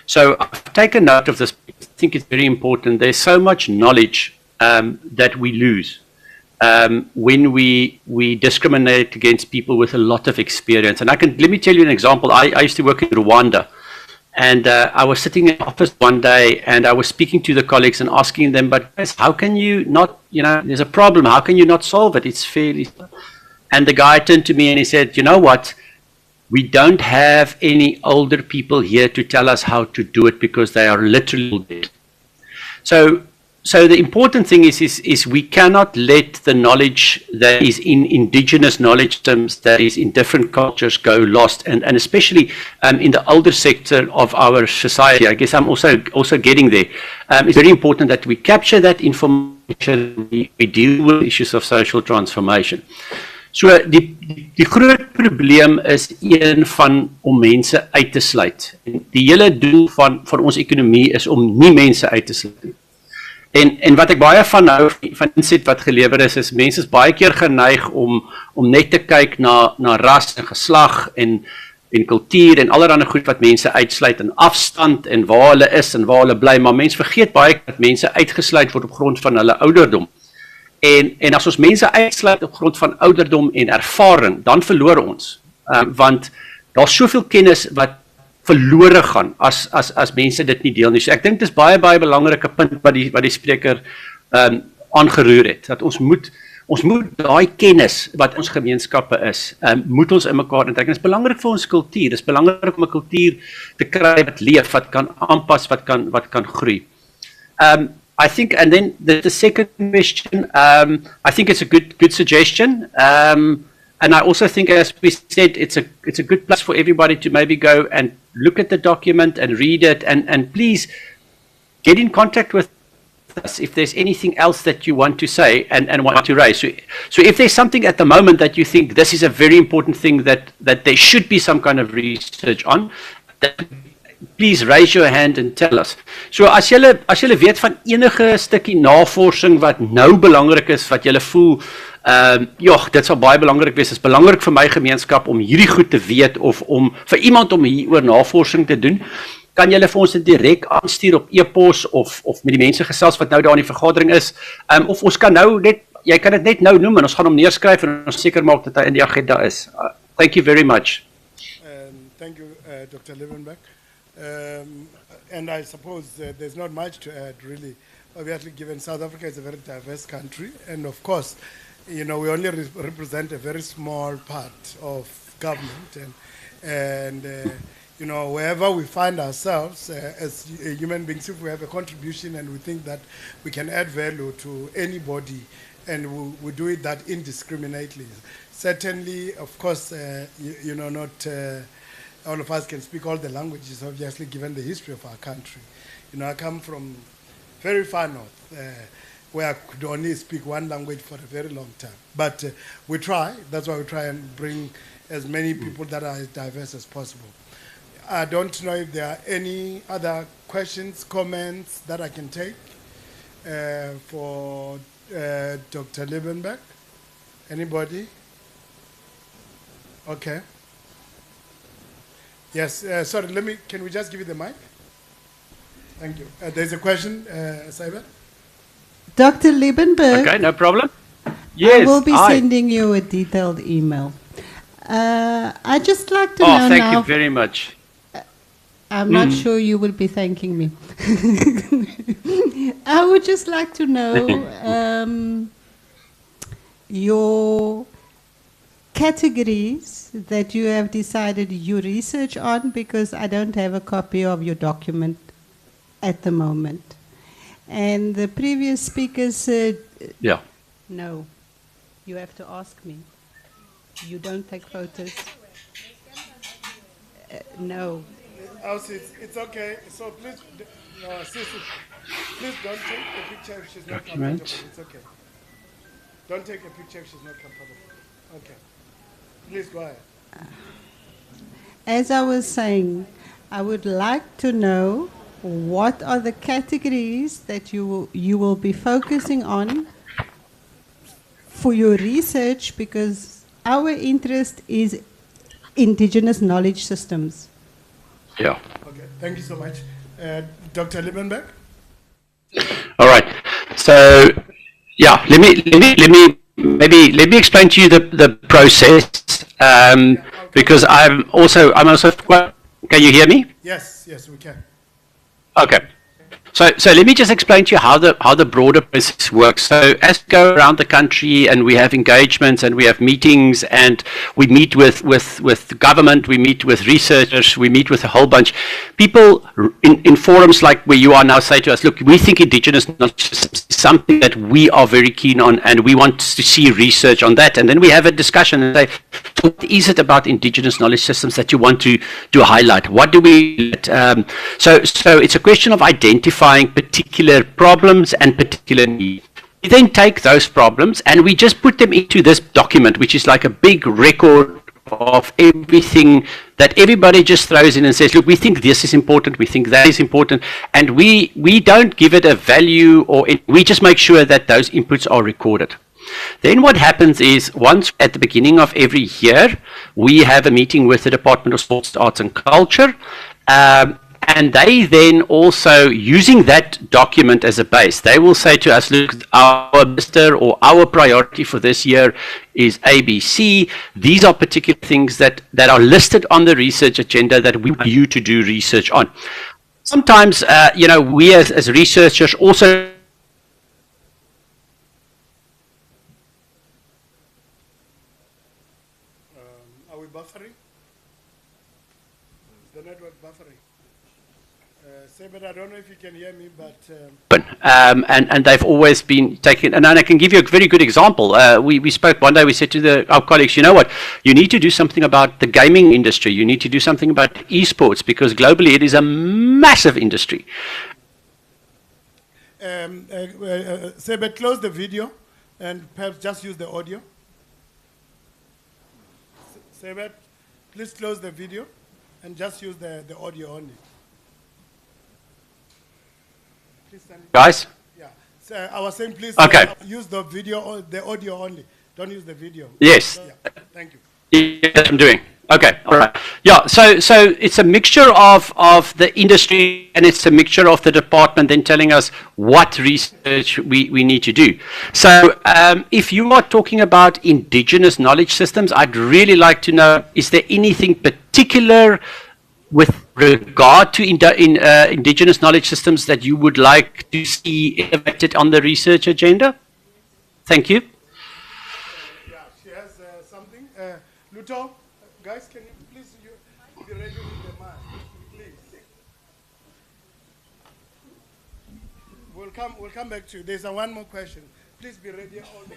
So I've taken note of this. I think it's very important. There's so much knowledge that we lose when we discriminate against people with a lot of experience. And let me tell you an example. I used to work in Rwanda, And I was sitting in the office one day and I was speaking to the colleagues and asking them, but guys, how can you not, there's a problem. How can you not solve it? It's fairly. And the guy turned to me and he said, you know what? We don't have any older people here to tell us how to do it because they are literally dead. So the important thing is we cannot let the knowledge that is in indigenous knowledge systems, that is in different cultures, go lost, and especially in the older sector of our society. I guess I'm also getting there. It's very important that we capture that information, we deal with issues of social transformation. So die groot probleem is een van om mense uit te sluit. En die hele doel van ons ekonomie is om nie mense uit te sluit nie. En wat ek baie van hou van inset wat gelewer is mense is baie keer geneig om net te kyk na ras en geslag en kultuur en allerlei goed wat mense uitsluit en afstand en waar hulle is en waar hulle bly, maar mense vergeet baie dat mense uitgesluit word op grond van hulle ouderdom. En as ons mense uitsluit op grond van ouderdom en ervaring, dan verloor ons. Want daar's soveel kennis wat verlore gaan as mense dit nie deel nie. So ek dink dit is baie belangrike punt wat die spreker aangeroer het, dat ons moet daai kennis wat ons gemeenskappe is, moet ons in mekaar intrek. Dit is belangrik vir ons kultuur. Dit is belangrik om 'n kultuur te kry wat leef, wat kan aanpas, wat kan groei. I think, and then the second question, I think it's a good suggestion. And I also think, as we said, it's a good place for everybody to maybe go and look at the document and read it, and please get in contact with us if there's anything else that you want to say and want to raise. So if there's something at the moment that you think this is a very important thing that there should be some kind of research on, please raise your hand and tell us. So as julle weet van enige stukkie navorsing wat nou belangrik is, wat julle voel, dit sal baie belangrik wees. Dit is belangrik vir my gemeenskap om hierdie goed te weet of om vir iemand om hieroor navorsing te doen. Kan julle vir ons dit direk aanstuur op e-pos of met die mense gesels wat nou daar in die vergadering is, of ons kan nou net, jy kan dit net nou noem en ons gaan hom neerskryf en ons seker maak dat hy in die agenda is. Thank you very much. Thank you, Dr. Liebenberg. And I suppose there's not much to add, really. Obviously, given South Africa is a very diverse country, and of course, we only represent a very small part of government, and wherever we find ourselves as human beings, if we have a contribution and we think that we can add value to anybody, and we do it that indiscriminately. Certainly, of course, not all of us can speak all the languages, obviously, given the history of our country. I come from very far north, where I could only speak one language for a very long time. But we try. That's why we try and bring as many people that are as diverse as possible. I don't know if there are any other questions, comments that I can take for Dr. Liebenberg. Anybody? Okay. Yes, sorry, can we just give you the mic? Thank you. There's a question, Saiba? Dr. Liebenberg. Okay, no problem. Yes, I will be sending you a detailed email. I'd just like to know now. Thank you very much. I'm not sure you will be thanking me. I would just like to know your categories that you have decided you research on, because I don't have a copy of your document at the moment. And the previous speaker said, no, you have to ask me. You don't take photos. No. It's okay. So please, please don't take a picture if she's not comfortable. It's okay. Don't take a picture if she's not comfortable. Okay. Please go ahead. As I was saying, I would like to know what are the categories that you will be focusing on for your research, because our interest is indigenous knowledge systems. Yeah. Okay. Thank you so much. Dr. Liebenberg? All right. So, yeah, let me explain to you the process, because I'm also quite Can you hear me? Yes, yes, we can. Okay. So let me just explain to you how the broader process works. So as we go around the country and we have engagements and we have meetings and we meet with the government, we meet with researchers, we meet with a whole bunch. People in forums like where you are now say to us, look, we think indigenous knowledge is something that we are very keen on and we want to see research on that. And then we have a discussion and say, so what is it about indigenous knowledge systems that you want to highlight? What do we, so it's a question of identifying particular problems and particular needs. We then take those problems and we just put them into this document, which is like a big record of everything that everybody just throws in and says, look, we think this is important, we think that is important, and we don't give it a value, or we just make sure that those inputs are recorded. Then what happens is, once at the beginning of every year, we have a meeting with the Department of Sports, Arts and Culture, and they then also, using that document as a base, they will say to us, look, our minister or our priority for this year is ABC. These are particular things that are listed on the research agenda that we want you to do research on. Sometimes, we as researchers also are we buffering? Is the network buffering? But I don't know if you can hear me, but... and they've always been taken, and I can give you a very good example. We spoke one day, we said to our colleagues, you know what, you need to do something about the gaming industry, you need to do something about esports, because globally it is a massive industry. Sebet, close the video and perhaps just use the audio. Sebet, please close the video and just use the audio only. Guys? Yeah. So I was saying, please use the video or the audio only. Don't use the video. Yes. Yeah. Thank you. Yes, I'm doing. Okay. All right. Yeah. So it's a mixture of the industry and it's a mixture of the department then telling us what research we need to do. So if you are talking about indigenous knowledge systems, I'd really like to know, is there anything particular with regard to indigenous knowledge systems that you would like to see elevated on the research agenda? Thank you. Yeah, she has something. Luto, guys, can you please be ready with the mic, please? We'll come back to you. There's one more question. Please be ready all the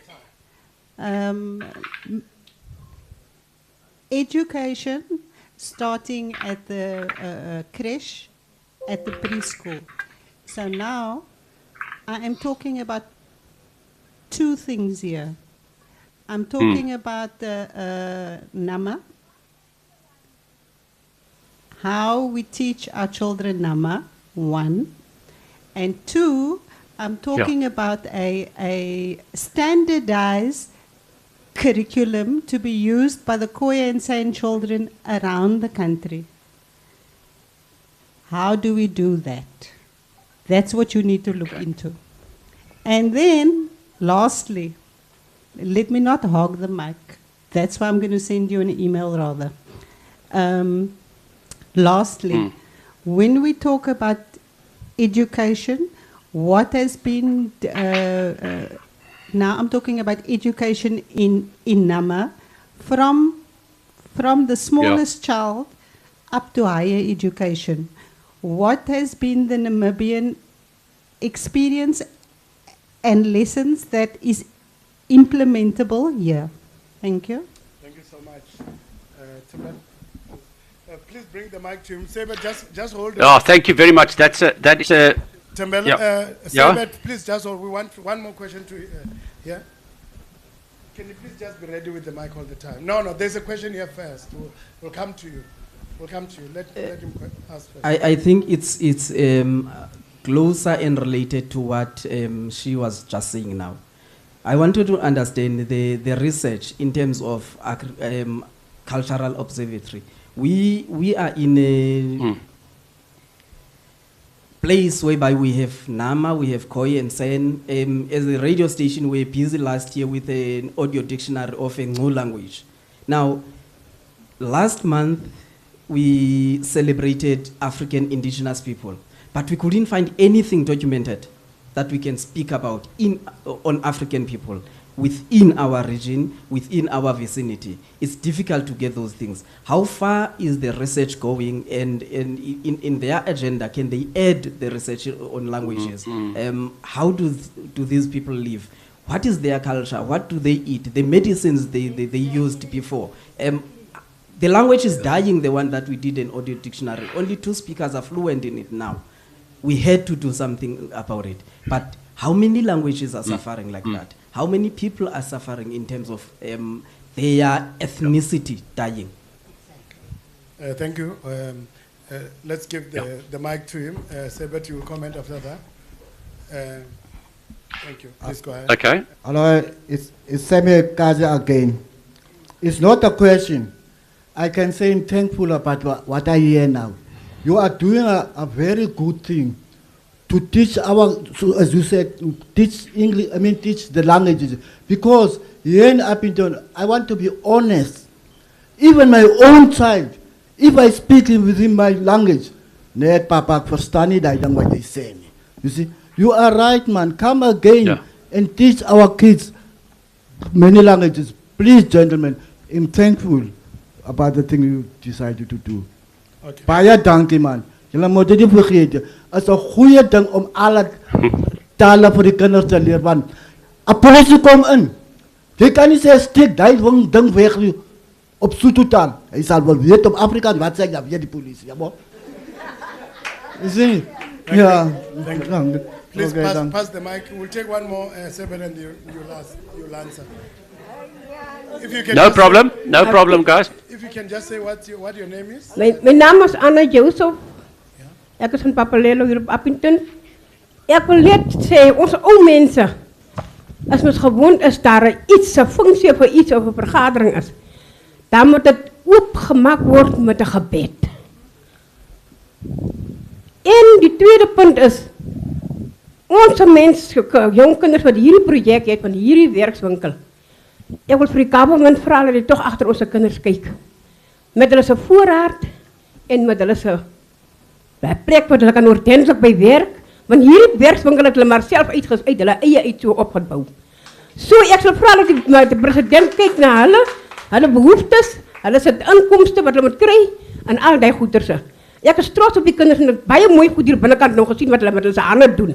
time. Education. Starting at the creche, at the preschool. So now, I am talking about two things here. I'm talking about the Nama, how we teach our children Nama, one. And two, I'm talking about a standardized curriculum to be used by the Khoya and San children around the country. How do we do that? That's what you need to look into. And then, lastly, let me not hog the mic. That's why I'm going to send you an email rather. Lastly, when we talk about education, what has been now I'm talking about education in Nama, from the smallest child up to higher education. What has been the Namibian experience and lessons that is implementable here? Thank you. Thank you so much. Sebet, please bring the mic to him. Sebet, just hold it. Oh, thank you very much. That is a... Tembel, Sebet, please just hold. We want one more question to yeah. Can you please just be ready with the mic all the time? No, there's a question here first. We'll come to you. Let him ask first. I think it's closer and related to what she was just saying now. I wanted to understand the research in terms of cultural observatory. We are in a place whereby we have Nama, we have Khoi and San. As a radio station, we were busy last year with an audio dictionary of a new language. Now, last month, we celebrated African indigenous people, but we couldn't find anything documented that we can speak about on African people within our region, within our vicinity. It's difficult to get those things. How far is the research going, and in their agenda, can they add the research on languages? How do these people live? What is their culture? What do they eat? The medicines they used before. The language is dying, the one that we did in audio dictionary. Only 2 speakers are fluent in it now. We had to do something about it. But how many languages are suffering like that? How many people are suffering in terms of their ethnicity dying? Thank you. Let's give the mic to him. Sebet, you will comment after that. Thank you. Please go ahead. Okay. Hello, it's Samuel Kaza again. It's not a question. I can say I'm thankful about what I hear now. You are doing a very good thing to teach as you said, to teach English, teach the languages. Because here in Upington, I want to be honest. Even my own child, if I speak within my language, net papa verstaan nie what they say. You see, you are right, man. Come again and teach our kids many languages. Please, gentlemen, I'm thankful about the thing you decided to do. Okay. Baie dankie, man. Julle moet dit nie vergeet. Is 'n goeie ding om alle tale vir die kinders te leer, want 'n polisie kom in. Jy kan nie sê steek daai ding weg op Sotho taal. Hy sal wel weet op Afrikaans wat sê jy weet die polisie, ja, bo. You see? Yeah. Thank you. Please pass the mic. We'll take one more, Sebet, and you'll answer. If you can No problem, guys. If you can just say what your name is. My naam is Anna Joseph. Ek is van Papalelo hier op Upington. Ek wil net sê, ons ou mense, as ons gewoond is daar iets, 'n funksie vir iets of 'n vergadering is, dan moet dit oopgemaak word met 'n gebed. En die tweede punt is, ons mense, jong kinders wat hierdie projek het van hierdie werkswinkel, ek wil vir die government vra dat hulle tog agter ons kinders kyk. Met hulle se voorraad en met hulle se plek wat hulle kan ordentlik by werk, want hierdie werkswinkel het hulle maar self uit hulle eie so opgebou. So ek sal vra dat die president kyk na hulle behoeftes, hulle se inkomste wat hulle moet kry en al die goederse. Ek is trots op die kinders en het baie mooi goed hier binnekant nog gesien wat hulle met hulle se hande doen.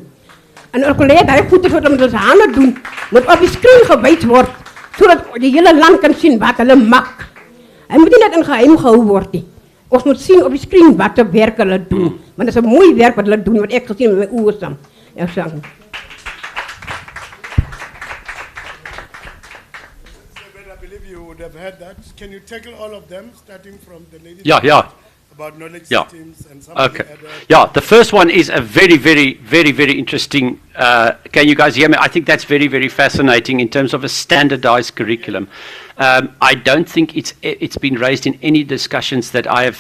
En ek wil hê daai goederse wat hulle met hulle se hande doen, moet op die skerm gewys word, sodat die hele land kan sien wat hulle maak. Hy moet nie net in geheim gehou word nie. Ons moet sien op die skerm wat die werk hulle doen. Want dit is 'n mooi werk wat hulle doen, wat ek gesien met my oë saam. Ja, sang. I believe you would have heard that. Can you tackle all of them, starting from the lady? Yeah. About knowledge systems and something. Okay. Yeah, the first one is a very, very, very, very interesting. Can you guys hear me? I think that's very, very fascinating in terms of a standardized curriculum. I don't think it's been raised in any discussions that I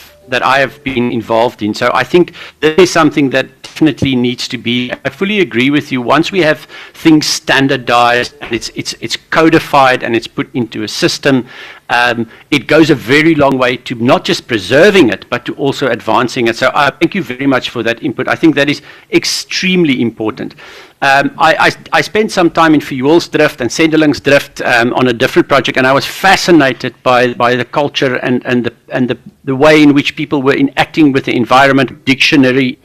have been involved in. So I think there is something that definitely needs to be. I fully agree with you. Once we have things standardized and it's codified and it's put into a system, it goes a very long way to not just preserving it, but to also advancing it. So I thank you very much for that input. I think that is extremely important. I spent some time in Verjoelsdrift and Sendelingsdrift on a different project, and I was fascinated by the culture and the way in which people were interacting with the environment. Dictionary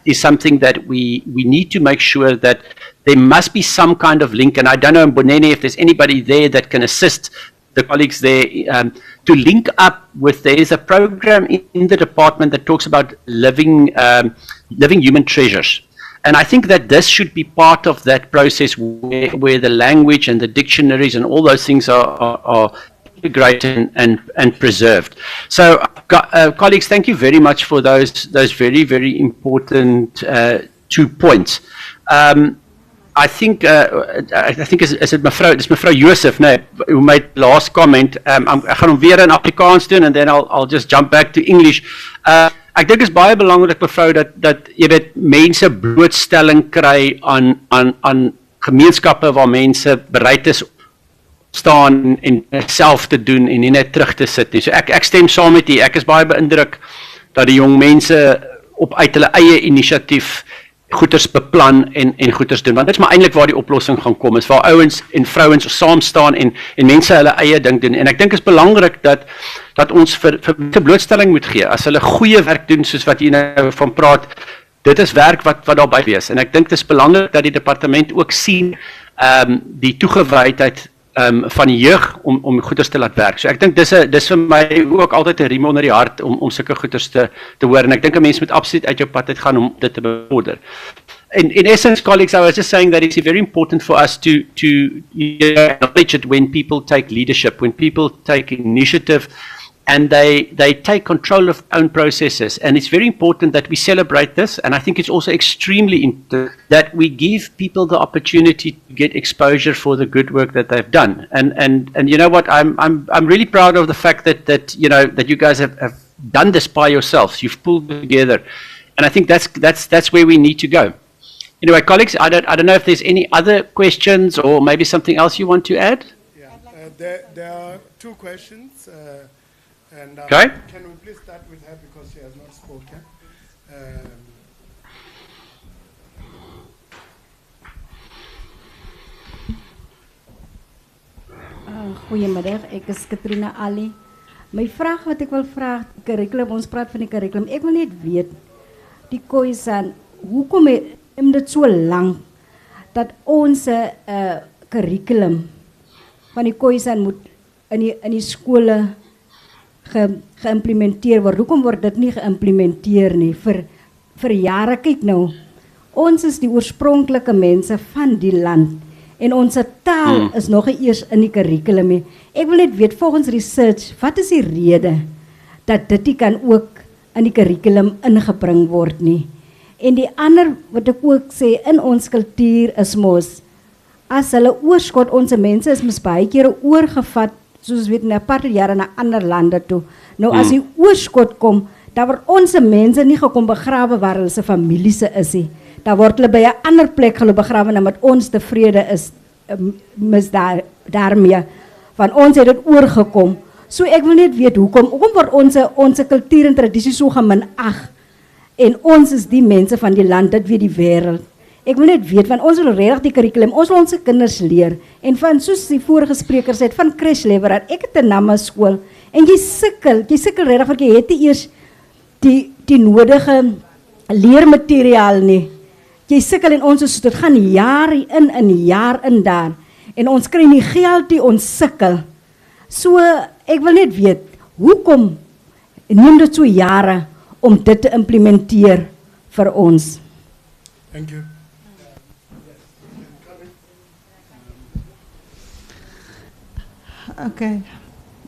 is something that we need to make sure that there must be some kind of link, and I don't know, Mbonene, if there's anybody there that can assist the colleagues there to link up with. There is a program in the department that talks about living human treasures. And I think that this should be part of that process where the language and the dictionaries and all those things are integrated and preserved. So, colleagues, thank you very much for those very, very important 2 points. I think is it Mevrou Joseph, nee, who made last comment. Ek gaan hom weer in Afrikaans doen and then I'll just jump back to English. Ek dink is baie belangrik, mevrou, dat jy weet mense blootstelling kry aan gemeenskappe waar mense bereid is staan en self te doen en nie net terug te sit nie. So ek stem saam met u. Ek is baie beïndruk dat die jong mense op uit hulle eie inisiatief goeders beplan en goeders doen. Want dit is maar eintlik waar die oplossing gaan kom. Is waar ouens en vrouens saam staan en mense hulle eie ding doen. En ek dink is belangrik dat ons vir blootstelling moet gee. As hulle goeie werk doen soos wat jy nou van praat, dit is werk wat daarby wees. En ek dink dit is belangrik dat die departement ook sien die toegewydheid van die jeug om goeders te laat werk. So ek dink dis vir my ook altyd 'n riem onder die hart om sulke goeders te hoor. En ek dink 'n mens moet absoluut uit jou pad uit gaan om dit te bevorder. In essence, colleagues, I was just saying that it's very important for us to acknowledge it when people take leadership, when people take initiative, and they take control of own processes. And it's very important that we celebrate this. And I think it's also extremely important that we give people the opportunity to get exposure for the good work that they've done. And you know what? I'm really proud of the fact that you guys have done this by yourselves. You've pulled together, and I think that's where we need to go. Anyway, colleagues, I don't know if there's any other questions or maybe something else you want to add. Yeah, there are two questions. And okay. Can we please start with her because she has not spoken? Goedemiddag, ek is Katrina Ali. My vraag wat ek wil vraag, curriculum, ons praat van die curriculum. Ek wil net weet, die Khoisan, hoekom het dit so lang dat ons curriculum van die Khoisan moet in die skole geïmplementeer word. Hoekom word dit nie geïmplementeer nie? Vir jare, kyk nou, ons is die oorspronklike mense van die land en ons taal is nog eers in die curriculum nie. Ek wil net weet, volgens research, wat is die rede dat dit nie kan ook in die curriculum ingebring word nie? En die ander wat ek ook sê, in ons kultuur is mos, as hulle oorskot, onze mense is mos baie kere oorgevat, soos weet, in 'n paar jare na ander lande toe. Nou as die oorskot kom, dan word onze mense nie gekom begrawe waar hulle se families is nie. Dan word hulle by 'n ander plek hulle begrawe en met ons tevrede is daarmee. Van ons het dit oorgekom. So ek wil net weet hoekom word onze kultuur en tradisie so geminag. En ons is die mense van die land, dit weet die wêreld. Ek wil net weet, want ons wil regtig die curriculum, ons wil ons kinders leer. En van, soos die vorige sprekers het, van crash lever, ek het 'n Nama skool, en jy sukkel regtig, want jy het nie eers die nodige leermateriaal nie. Jy sukkel en ons is, dit gaan jaar in en jaar in daar. En ons kry nie geld nie, ons sukkel. So, ek wil net weet, hoekom neem dit so jare om dit te implementeer vir ons? Thank you. Okay.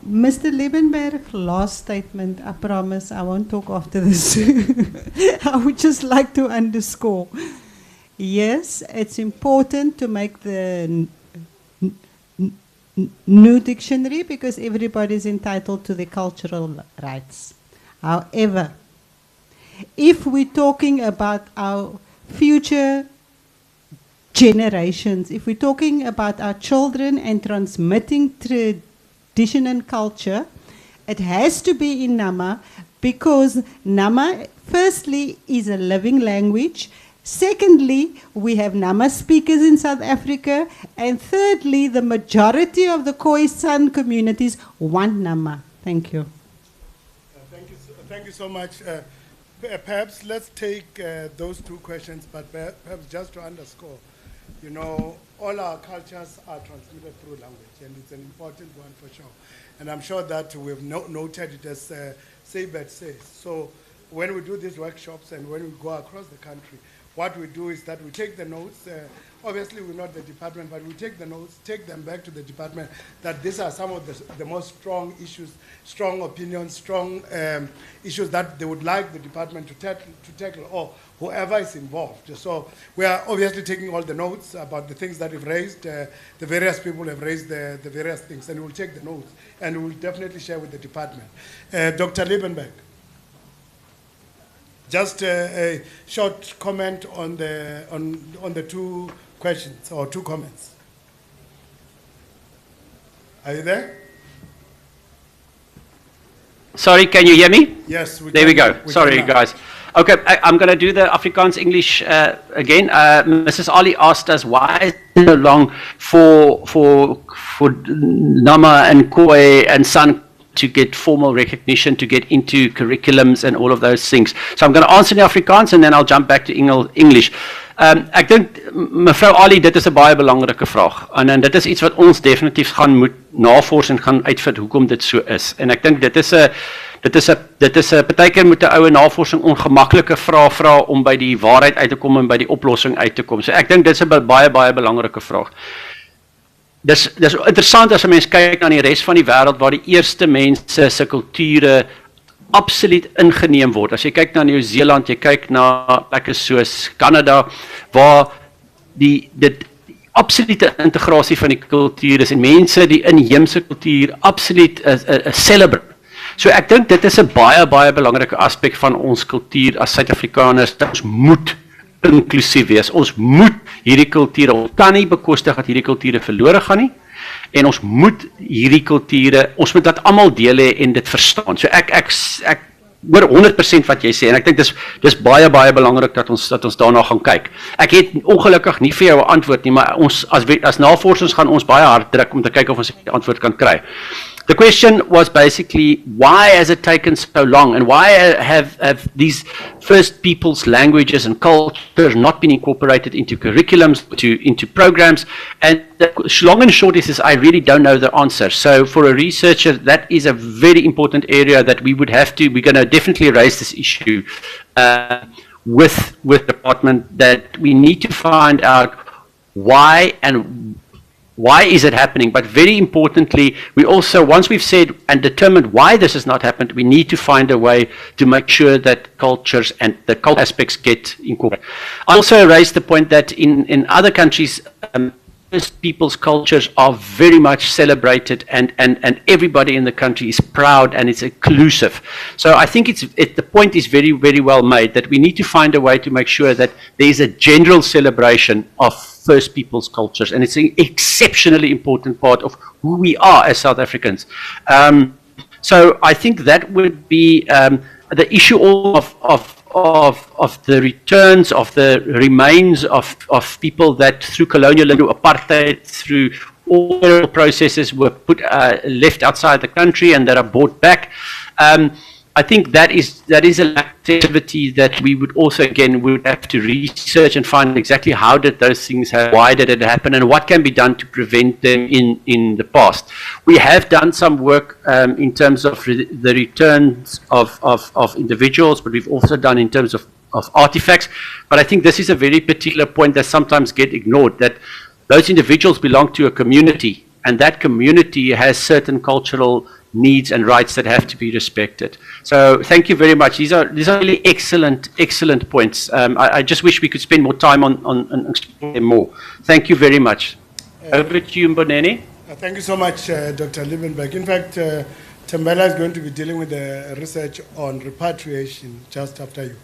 Mr. Liebenberg, last statement, I promise I won't talk after this. I would just like to underscore. Yes, it's important to make the new dictionary because everybody is entitled to their cultural rights. However, if we're talking about our future generations, if we're talking about our children and transmitting tradition and culture, it has to be in Nama because Nama, firstly, is a living language. Secondly, we have Nama speakers in South Africa. And thirdly, the majority of the Khoisan communities want Nama. Thank you. Thank you so much. Perhaps let's take those two questions, but perhaps just to underscore, you know, all our cultures are transmitted through language, and it's an important one for sure. And I'm sure that we've noted it as Seibert says. So when we do these workshops and when we go across the country, what we do is that we take the notes. Obviously, we're not the department, but we take the notes, take them back to the department, that these are some of the most strong issues, strong opinions, strong issues that they would like the department to tackle, or whoever is involved. So we are obviously taking all the notes about the things that we've raised. The various people have raised the various things, and we'll take the notes, and we'll definitely share with the department. Dr. Liebenberg. Just a short comment on the two questions or two comments. Are you there? Sorry, can you hear me? Yes. There we go. Sorry, guys. Okay, I'm going to do the Afrikaans English again. Mrs. Ali asked us why is it so long for Nama and Koi and San to get formal recognition, to get into curriculums and all of those things. So I'm going to answer in Afrikaans and then I'll jump back to English. Ek dink mevrou Ali, dit is 'n baie belangrike vraag. En dit is iets wat ons definitief gaan moet navorsing gaan uitvind hoekom dit so is. En ek dink dit is 'n partykeer moet 'n oue navorsing ongemaklike vrae vra om by die waarheid uit te kom en by die oplossing uit te kom. So ek dink dit is 'n baie belangrike vraag. Dis interessant as 'n mens kyk na die res van die wêreld waar die eerste mense se kulture absoluut ingeneem word. As jy kyk na Nieu-Seeland, jy kyk na plekke soos Kanada waar die absolute integrasie van die kultuur is en mense die inheemse kultuur absoluut celebrate. So ek dink dit is 'n baie belangrike aspek van ons kultuur as Suid-Afrikaners. Ons moet inklusief wees. Ons moet hierdie kulture, ons kan nie bekostig dat hierdie kulture verlore gaan nie. En ons moet hierdie kulture, ons moet dat almal deel hê en dit verstaan. So ek hoor 100% wat jy sê en ek dink dis baie belangrik dat ons daarna gaan kyk. Ek het ongelukkig nie vir jou 'n antwoord nie, maar ons as navorsers gaan ons baie hard druk om te kyk of ons 'n antwoord kan kry. The question was basically, why has it taken so long and why have these First Peoples languages and cultures not been incorporated into curriculums, into programs? And the long and short is I really don't know the answer. So for a researcher, that is a very important area that we're going to definitely raise this issue with the department, that we need to find out why is it happening? But very importantly, we also, once we've said and determined why this has not happened, we need to find a way to make sure that cultures and the cultural aspects get incorporated. I also raised the point that in other countries, First People's cultures are very much celebrated and everybody in the country is proud and it's inclusive. So I think the point is very well made, that we need to find a way to make sure that there is a general celebration of First People's cultures, and it's an exceptionally important part of who we are as South Africans. So I think that would be the issue of the returns, of the remains of people that through colonialism, apartheid, through all processes were left outside the country and that are brought back. I think that is an activity that we would also, again, would have to research and find exactly how did those things happen, why did it happen, and what can be done to prevent them in the past. We have done some work in terms of the returns of individuals, but we've also done in terms of artifacts. But I think this is a very particular point that sometimes get ignored, that those individuals belong to a community, and that community has certain cultural needs and rights that have to be respected. So thank you very much. These are really excellent points. I just wish we could spend more time on exploring them more. Thank you very much. Over to you, Mboneni. Thank you so much, Dr. Liebenberg. In fact, Tambela is going to be dealing with the research on repatriation just after you.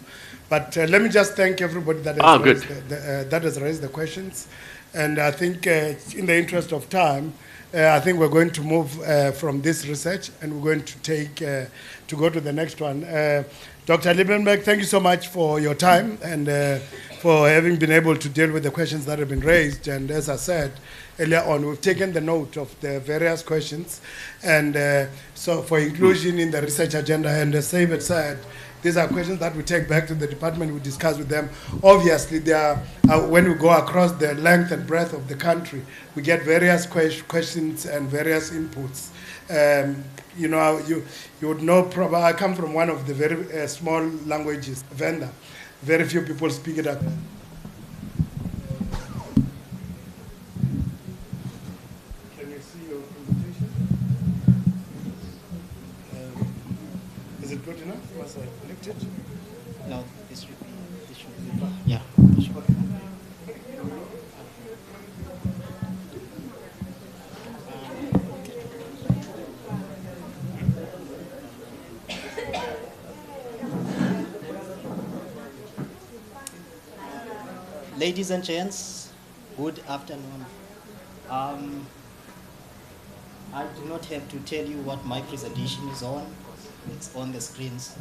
But let me just thank everybody that has raised the questions. And I think in the interest of time, I think we're going to move from this research and we're going to go to the next one. Dr. Liebenberg, thank you so much for your time and for having been able to deal with the questions that have been raised. And as I said earlier on, we've taken the note of the various questions and so for inclusion in the research agenda. And as David said, these are questions that we take back to the department, we discuss with them. Obviously, they are, when we go across the length and breadth of the country, we get various questions and various inputs. You know, you would know, probably, I come from one of the very small languages, Venda. Very few people speak it up. Can you see your invitation? Is it good enough? Was I lift it? No, this should be, yeah. This should be. Ladies and gents, good afternoon. I do not have to tell you what my presentation is on. It's on the screens.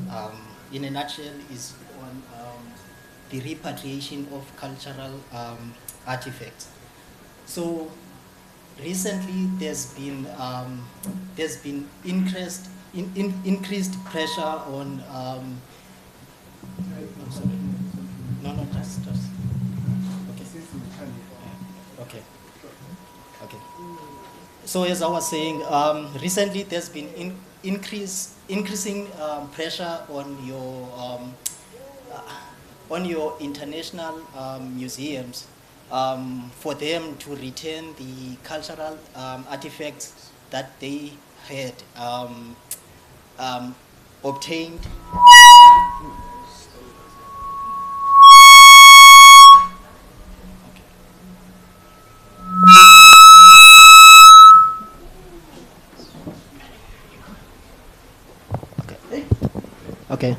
In a nutshell, is on the repatriation of cultural artifacts. So recently, there's been increased pressure on. I'm sorry. No, just. Okay. Okay. So as I was saying, recently there's been increasing pressure on your international museums for them to return the cultural artifacts that they had obtained. Okay.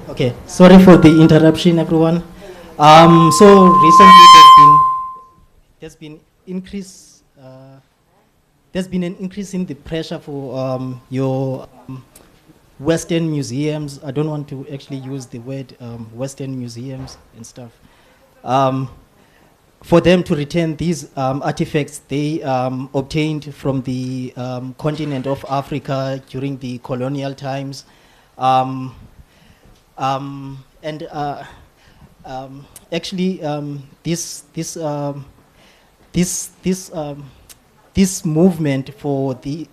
Okay, sorry for the interruption, everyone. So recently there's been an increase in the pressure for your Western museums. I don't want to actually use the word Western museums and stuff. For them to return these artifacts they obtained from the continent of Africa during the colonial times. Actually, this movement for these.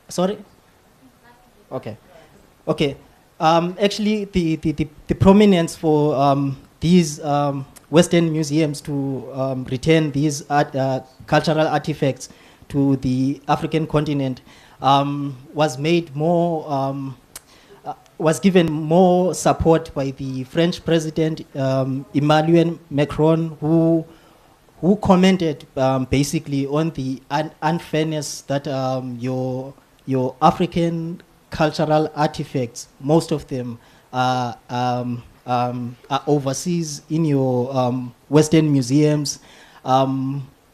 Sorry. Okay. Okay. Actually, the prominence for these Western museums to return these cultural artifacts to the African continent was made more, was given more support by the French President Emmanuel Macron, who commented basically on the unfairness that your African cultural artifacts, most of them are overseas in your Western museums.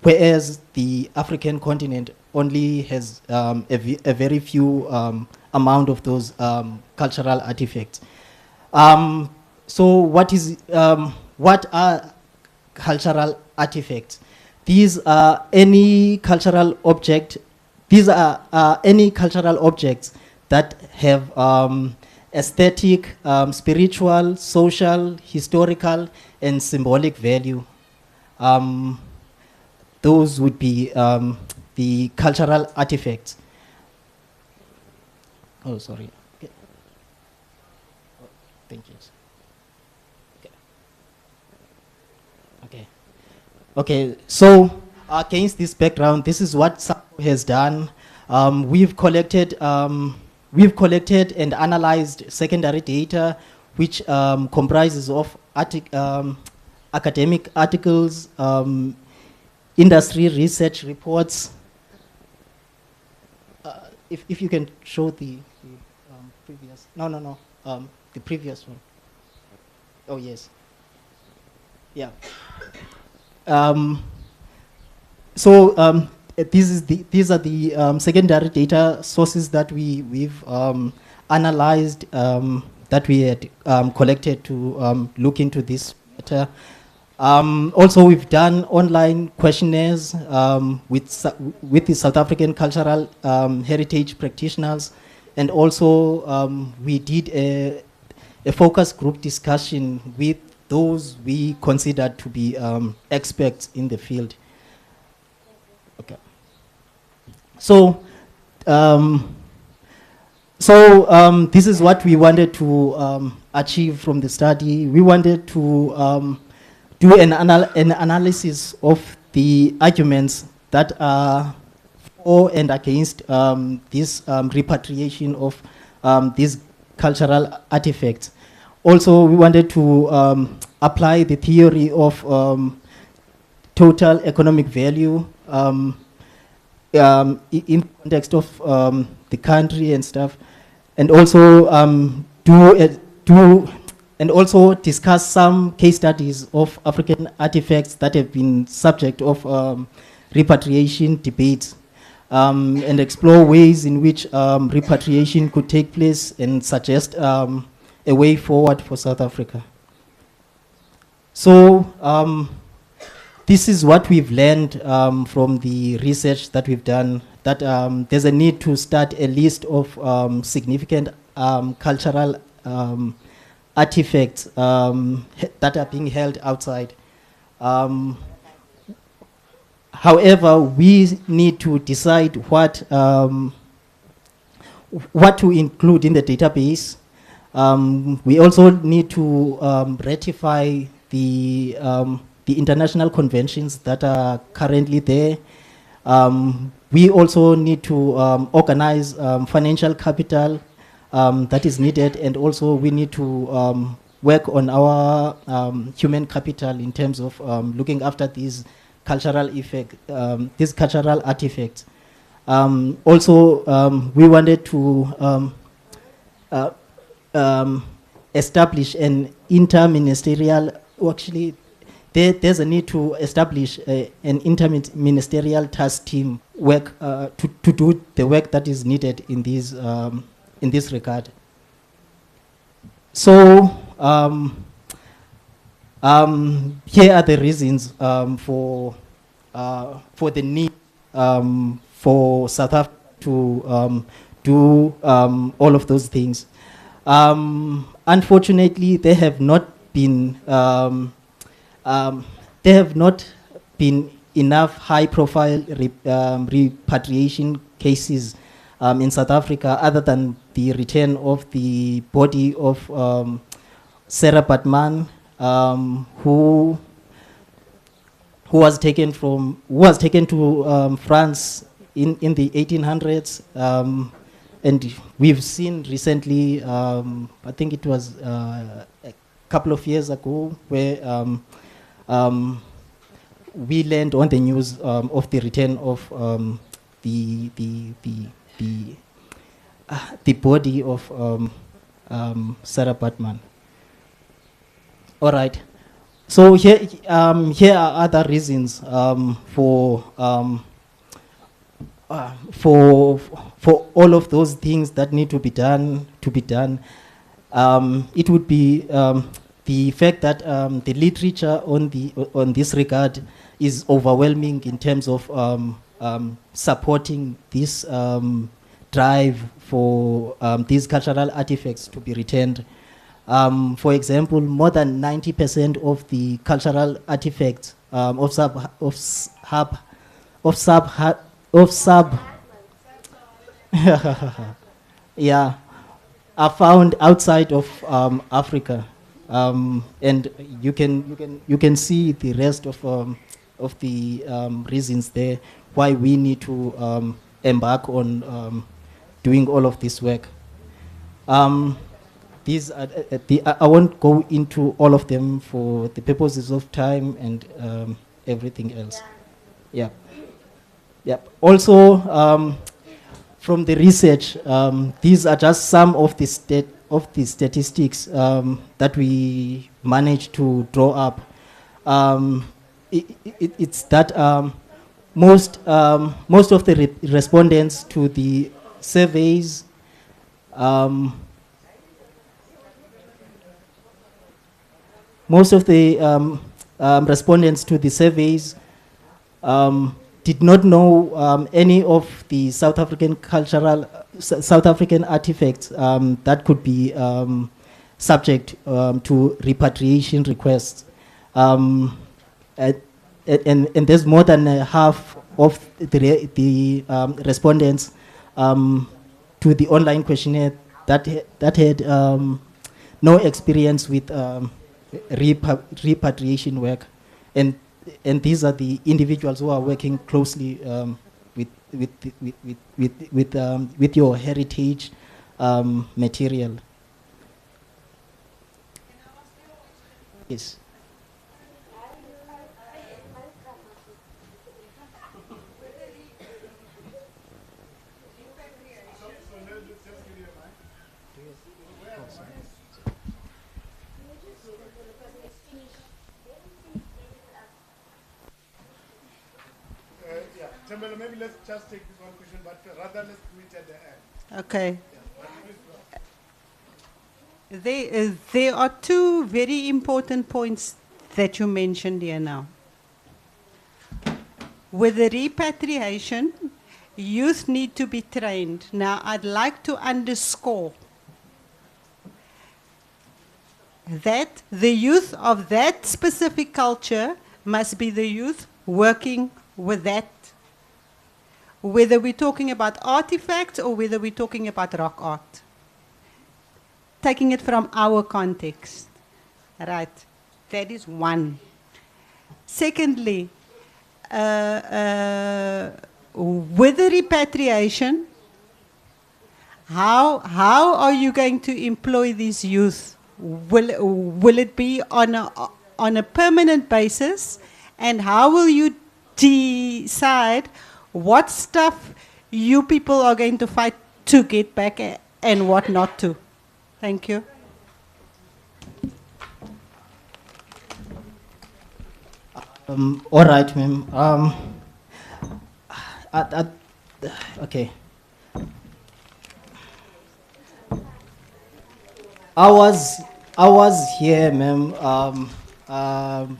Whereas the African continent only has a very few amount of those cultural artifacts. So what are cultural artifacts? These are any cultural object. These are any cultural objects that have aesthetic, spiritual, social, historical, and symbolic value. Those would be the cultural artifacts. Oh, sorry. Okay. Oh, thank you. Okay. Okay. Okay. So against this background, this is what SACO has done. We've collected and analyzed secondary data, which comprises of academic articles, industry research reports. If you can show the previous, the previous one. Oh yes, yeah. These are the secondary data sources that we've analyzed, that we had collected to look into this matter. Also, we've done online questionnaires with the South African cultural heritage practitioners, and also we did a focus group discussion with those we considered to be experts in the field. Okay. So So this is what we wanted to achieve from the study. We wanted to do an analysis of the arguments that are for and against this repatriation of these cultural artifacts. Also, we wanted to apply the theory of total economic value in context of the country and stuff, and also and also discuss some case studies of African artifacts that have been subject of repatriation debates, and explore ways in which repatriation could take place and suggest a way forward for South Africa. So this is what we've learned from the research that we've done, that there's a need to start a list of significant cultural artifacts that are being held outside. However, we need to decide what to include in the database. We also need to ratify the international conventions that are currently there. We also need to organize financial capital that is needed, and also we need to work on our human capital in terms of looking after these cultural artifacts. Also, we wanted to establish an interministerial, actually there's a need to establish an interministerial task team work to do the work that is needed in this regard. So here are the reasons for the need for South Africa to do all of those things. Unfortunately, there have not been enough high-profile repatriation cases in South Africa, other than the return of the body of Sarah Batman, who was taken to France in the 1800s, and we've seen recently, I think it was a couple of years ago, where we learned on the news of the return of the body of Sarah Batman. All right. So here are other reasons for all of those things that need to be done. It would be the fact that the literature on this regard is overwhelming in terms of supporting this drive for these cultural artifacts to be returned. For example, more than 90% of the cultural artifacts yeah, are found outside of Africa, and you can see the rest of the reasons there why we need to embark on doing all of this work. These are I won't go into all of them for the purposes of time and everything else. Yeah. Also, from the research, these are just some of the statistics that we managed to draw up. It's that most of the respondents to the surveys respondents to the surveys did not know any of the South African artifacts that could be subject to repatriation requests, and there's more than half of the respondents to the online questionnaire that had no experience with repatriation work, and these are the individuals who are working closely with your heritage material. Yes. Temelo, maybe let's just take this one question, but rather let's do it at the end. Okay. There are two very important points that you mentioned here now. With the repatriation, youth need to be trained. Now, I'd like to underscore that the youth of that specific culture must be the youth working with that, whether we're talking about artifacts or whether we're talking about rock art. Taking it from our context. Right. That is one. Secondly, with the repatriation, how are you going to employ these youth? Will it be on a permanent basis? And how will you decide what stuff you people are going to fight to get back and what not to? Thank you. All right, ma'am. Okay. I was here, ma'am.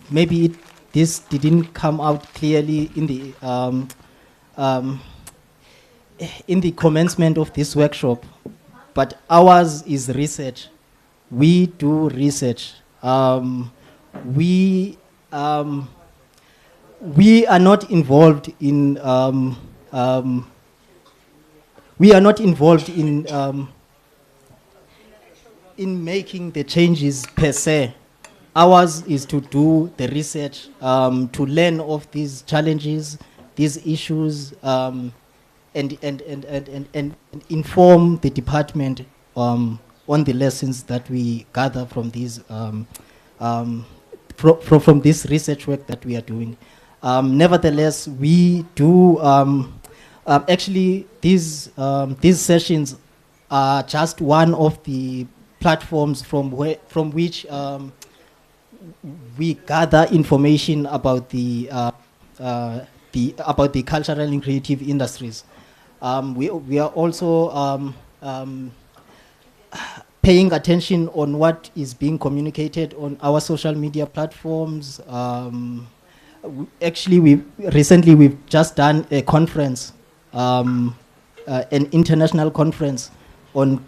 Maybe this didn't come out clearly in the commencement of this workshop, but ours is research. We do research. We are not involved in making the changes per se. Ours is to do the research, to learn of these challenges, these issues, and inform the department on the lessons that we gather from these from this research work that we are doing. Nevertheless, we do actually these sessions are just one of the platforms from which we gather information about the cultural and creative industries. We are also paying attention on what is being communicated on our social media platforms. Actually, we've just done a conference, an international conference on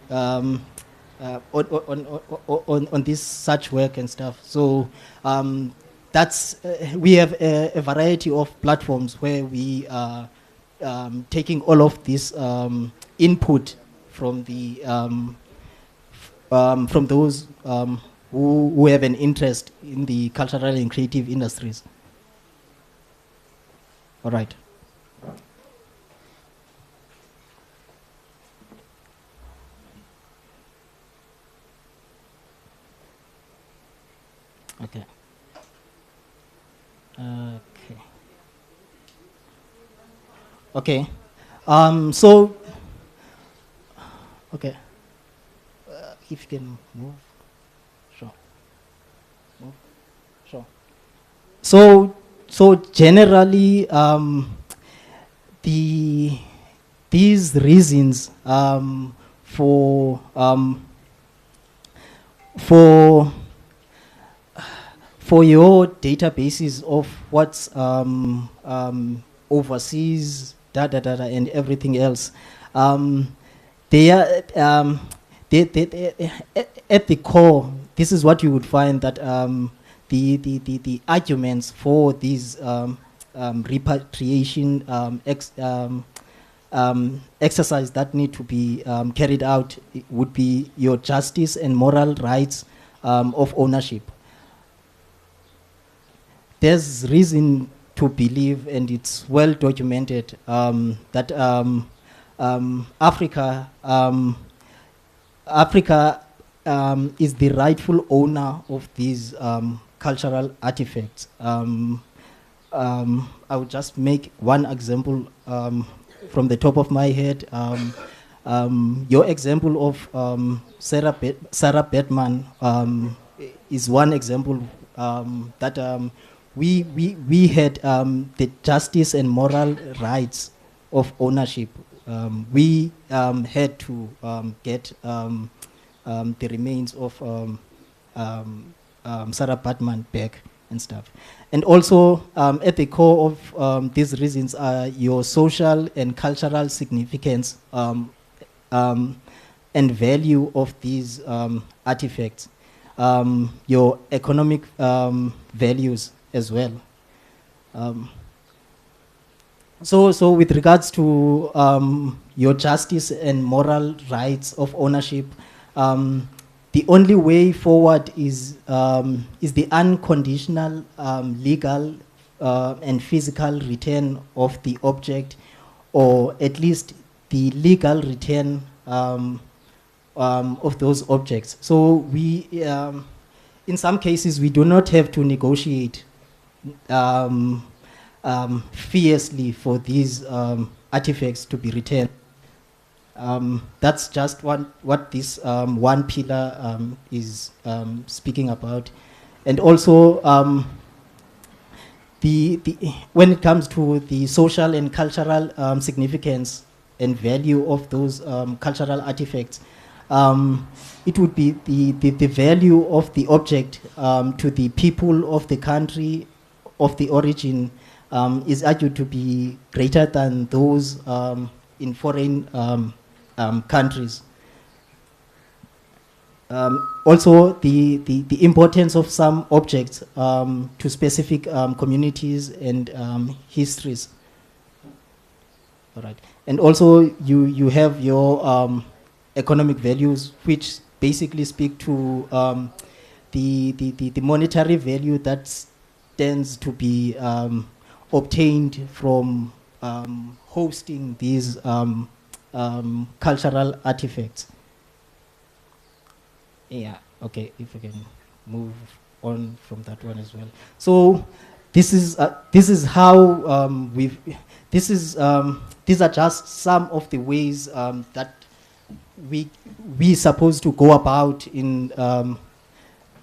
this such work and stuff. So that's we have a variety of platforms where we are taking all of this input from the from those who have an interest in the cultural and creative industries. All right. Okay. Okay. Okay. So. Okay. If you can move. Sure. Move. Sure. So generally, these reasons for your databases of what's overseas, and everything else, they are at the core. This is what you would find, that the arguments for these repatriation exercise that need to be carried out would be your justice and moral rights of ownership. There's reason to believe, and it's well documented, that Africa is the rightful owner of these cultural artifacts. I would just make one example from the top of my head. Your example of Sarah Batman is one example that we had the justice and moral rights of ownership. We had to get the remains of Sarah Batman back and stuff. And also at the core of these reasons are your social and cultural significance and value of these artifacts, your economic values as well. So with regards to your justice and moral rights of ownership, the only way forward is the unconditional legal and physical return of the object, or at least the legal return of those objects. So we, in some cases, we do not have to negotiate fiercely for these artifacts to be returned. That's just what this one pillar is speaking about. And also, when it comes to the social and cultural significance and value of those cultural artifacts, it would be the value of the object to the people of the country of the origin is argued to be greater than those in foreign countries. Also, the importance of some objects to specific communities and histories. All right. And also, you have your economic values, which basically speak to the monetary value that tends to be obtained from hosting these cultural artifacts. Yeah, okay, if we can move on from that one as well. So this is how these are just some of the ways that we supposed to go about in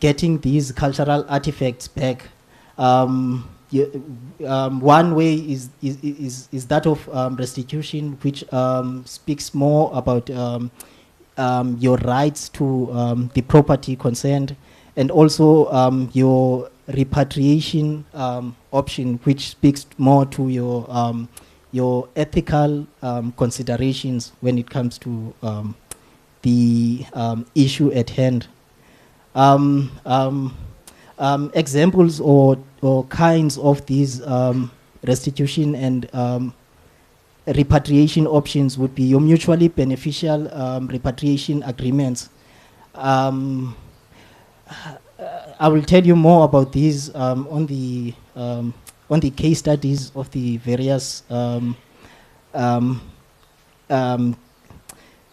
getting these cultural artifacts back. One way is that of restitution, which speaks more about your rights to the property concerned, and also your repatriation option, which speaks more to your ethical considerations when it comes to the issue at hand. Examples or kinds of these restitution and repatriation options would be your mutually beneficial repatriation agreements. I will tell you more about these on the case studies of the various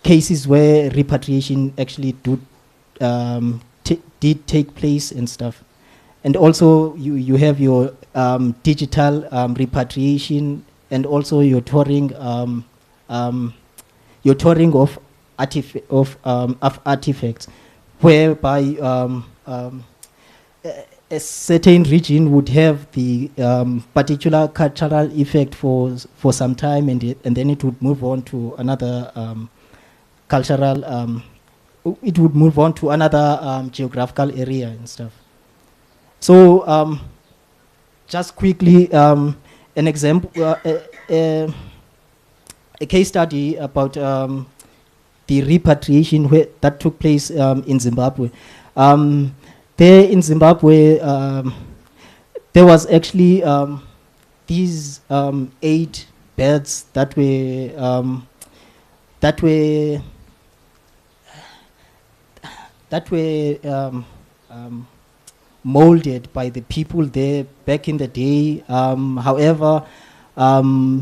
cases where repatriation actually did take place and stuff. And also you have your digital repatriation, and also your touring of artifacts, whereby a certain region would have the particular cultural effect for some time, and then it would move on to another geographical area and stuff. So just quickly, an example, a case study about the repatriation that took place in Zimbabwe. There in Zimbabwe, there was actually these 8 beds that were molded by the people there back in the day. However,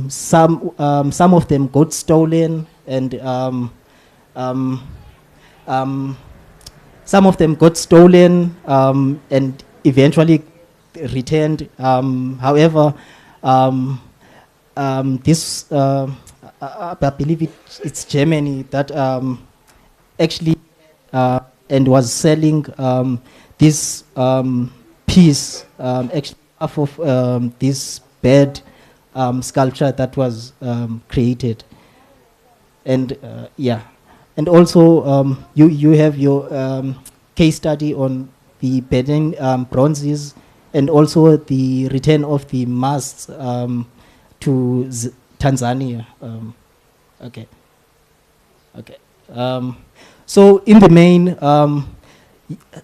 some of them got stolen, and some of them got stolen and eventually returned. However, this I believe it's Germany that actually and was selling this piece actually half of this bed sculpture that was created. And yeah, and also you have your case study on the Benin bronzes, and also the return of the masts to Tanzania. Okay. So in the main,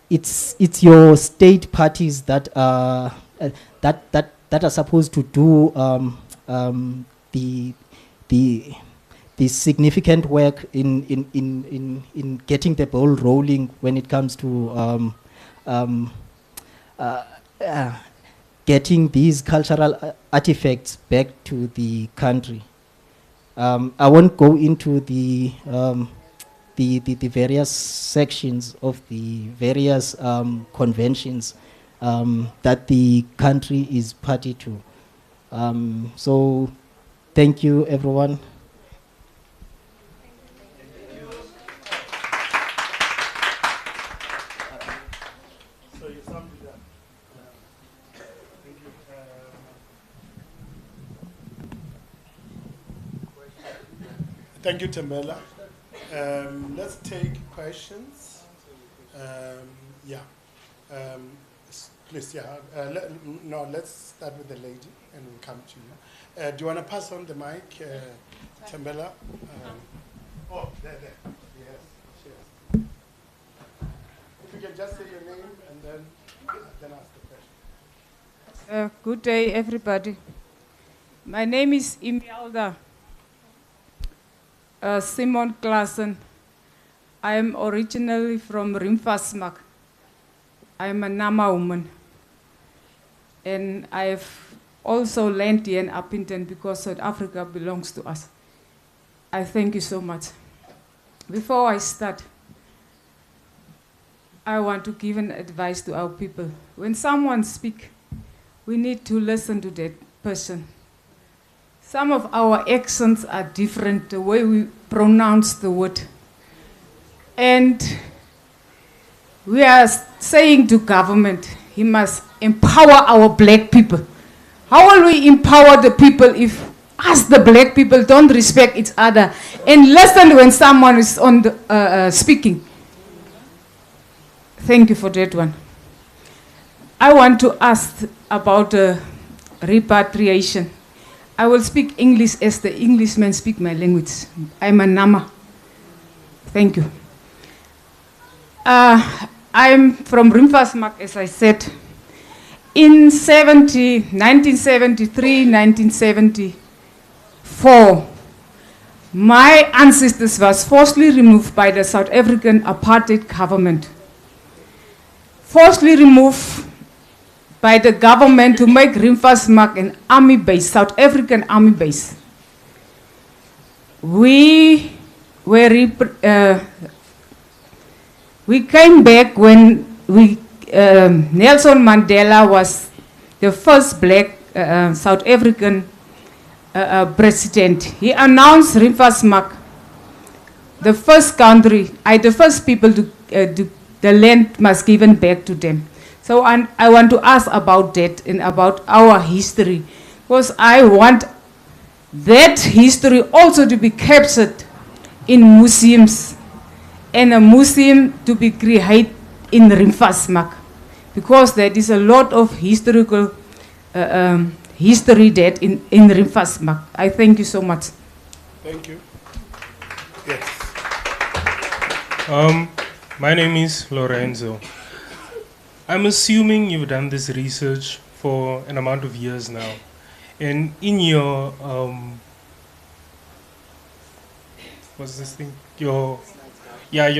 it's your state parties that that are supposed to do the significant work in getting the ball rolling when it comes to getting these cultural artifacts back to the country. I won't go into the various sections of the various conventions that the country is party to. So thank you, everyone. Thank you, Tembela. Let's take questions. Please, let's start with the lady and we'll come to you. Do you want to pass on the mic, Tembela? There. Yes. If you can just say your name and then ask the question. Good day, everybody. My name is Imelda Simon Klassen. I am originally from Rimfasmak. I am a Nama woman. And I've also landed here in Upington because South Africa belongs to us. I thank you so much. Before I start, I want to give an advice to our people. When someone speaks, we need to listen to that person. Some of our accents are different, the way we pronounce the word. And we are saying to government, he must empower our black people. How will we empower the people if us, the black people, don't respect each other and listen when someone is on the, speaking? Thank you for that one. I want to ask about repatriation. I will speak English as the Englishmen speak my language. I'm a Nama. Thank you. I'm from Rimfasmak, as I said. In 1973, 1974, my ancestors was forcibly removed by the South African apartheid government. Forcibly removed by the government to make Rimfasmak an army base, South African army base. We came back when Nelson Mandela was the first black South African president. He announced Rimfasmak, the first country, the first people to the land must be given back to them. So I want to ask about that and about our history, because I want that history also to be captured in museums, and a museum to be created in Rimfasmak, because there is a lot of historical history that in Rimfasmak. I thank you so much. Thank you. Yes. My name is Lorenzo. I'm assuming you've done this research for an amount of years now. And in your what's this thing? Your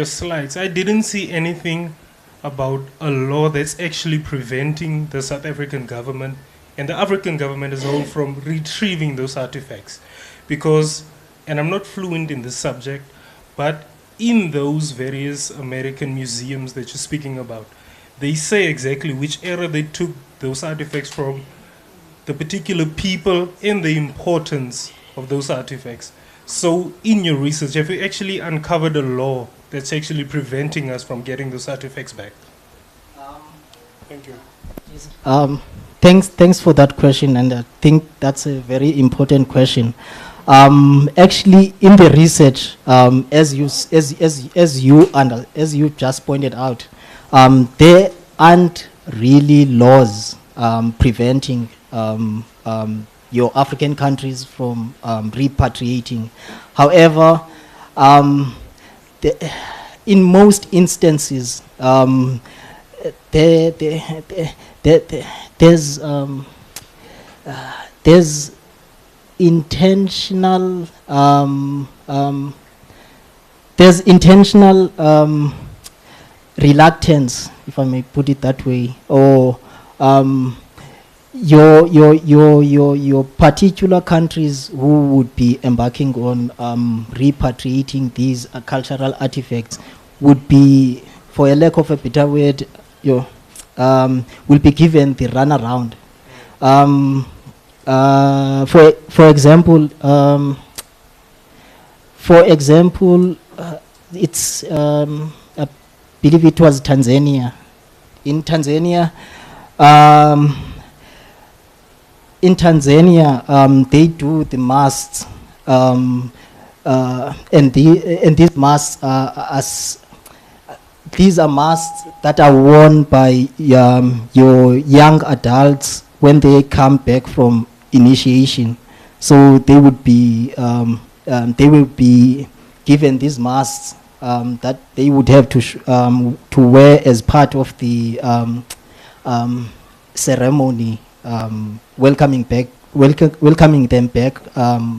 slides. I didn't see anything about a law that's actually preventing the South African government and the African government as a whole from retrieving those artifacts. Because, and I'm not fluent in this subject, but in those various American museums that you're speaking about, they say exactly which era they took those artifacts from, the particular people, and the importance of those artifacts. So in your research, have you actually uncovered a law that's actually preventing us from getting those artifacts back? Thank you. Thanks for that question, and I think that's a very important question. Actually, in the research, as you just pointed out, there aren't really laws preventing your African countries from repatriating. However, in most instances, there's intentional reluctance, if I may put it that way, or your particular countries who would be embarking on repatriating these cultural artifacts would be, for a lack of a better word, will be given the runaround. For example, it's I believe it was Tanzania. In Tanzania, they do the masks, and these masks these are masks that are worn by your young adults when they come back from initiation. So they would be given these masks that they would have to wear as part of the ceremony, welcoming them back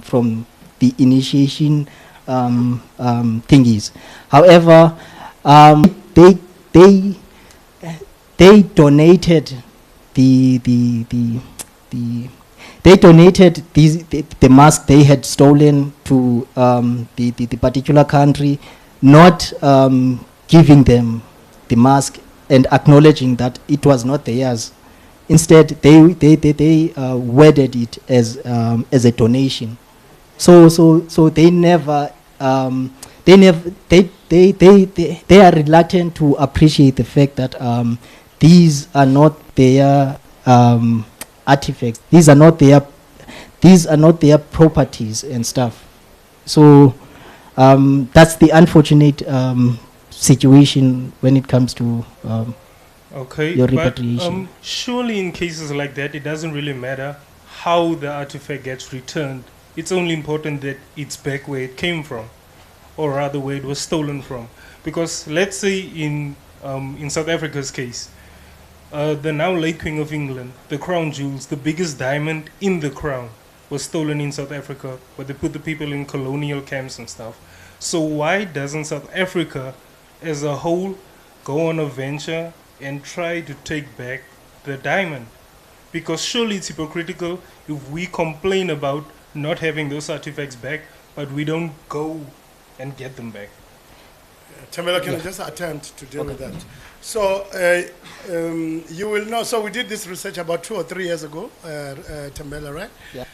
from the initiation thingies. However, they donated the mask they had stolen to the particular country, not giving them the mask and acknowledging that it was not theirs. Instead, they worded it as a donation. So they never they are reluctant to appreciate the fact that these are not their artifacts. These are not their properties and stuff. So that's the unfortunate situation when it comes to your repatriation. But surely in cases like that, it doesn't really matter how the artifact gets returned. It's only important that it's back where it came from, or rather where it was stolen from. Because let's say in South Africa's case, the now late King of England, the crown jewels, the biggest diamond in the crown, was stolen in South Africa, where they put the people in colonial camps and stuff. So why doesn't South Africa as a whole go on a venture and try to take back the diamond? Because surely it's hypocritical if we complain about not having those artifacts back, but we don't go and get them back. Tamela, can I just attempt to deal with that? So you will know, so we did this research about 2 or 3 years ago, Tamela, right? Yeah.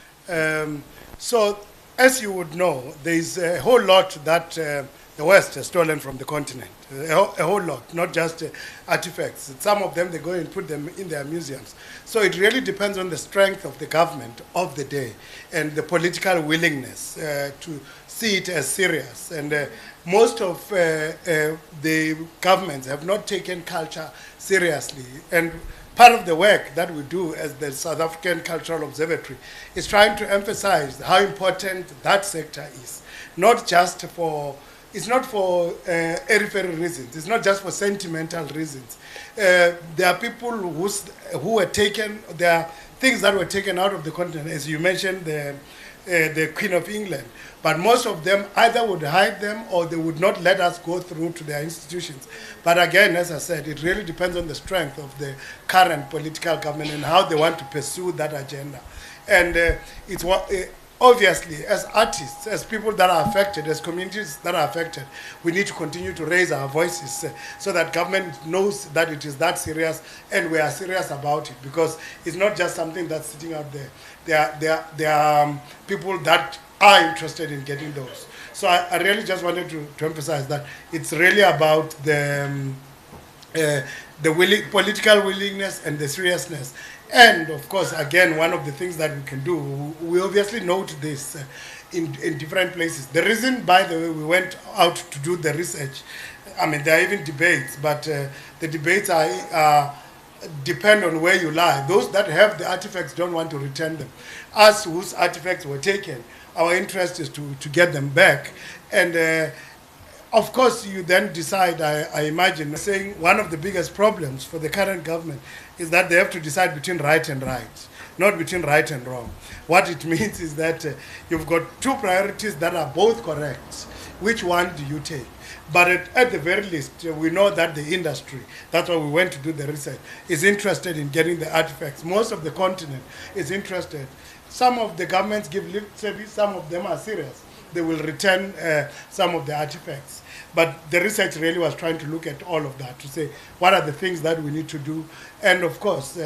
So as you would know, there's a whole lot that the West has stolen from the continent, a whole lot, not just artifacts. Some of them, they go and put them in their museums. So it really depends on the strength of the government of the day and the political willingness to see it as serious. And most of the governments have not taken culture seriously. And part of the work that we do as the South African Cultural Observatory is trying to emphasize how important that sector is, not just for, it's not for airy-fairy reasons, it's not just for sentimental reasons. There are people who were taken, there are things that were taken out of the continent, as you mentioned, the Queen of England. But most of them either would hide them or they would not let us go through to their institutions. But again, as I said, it really depends on the strength of the current political government and how they want to pursue that agenda. And it's what, obviously, as artists, as people that are affected, as communities that are affected, we need to continue to raise our voices so that government knows that it is that serious and we are serious about it, because it's not just something that's sitting out there. There are people that are interested in getting those. So I really just wanted to emphasize that it's really about the political willingness and the seriousness. And of course, again, one of the things that we can do, we obviously note this in different places. The reason, by the way, we went out to do the research, I mean, there are even debates, but the debates are depend on where you lie. Those that have the artifacts don't want to return them. Us whose artifacts were taken, our interest is to get them back. And of course, you then decide, I imagine, saying one of the biggest problems for the current government is that they have to decide between right and right, not between right and wrong. What it means is that you've got two priorities that are both correct. Which one do you take? But at the very least, we know that the industry, that's why we went to do the research, is interested in getting the artifacts. Most of the continent is interested. Some of the governments give lip service, some of them are serious. They will return some of the artifacts. But the research really was trying to look at all of that, to say what are the things that we need to do. And of course,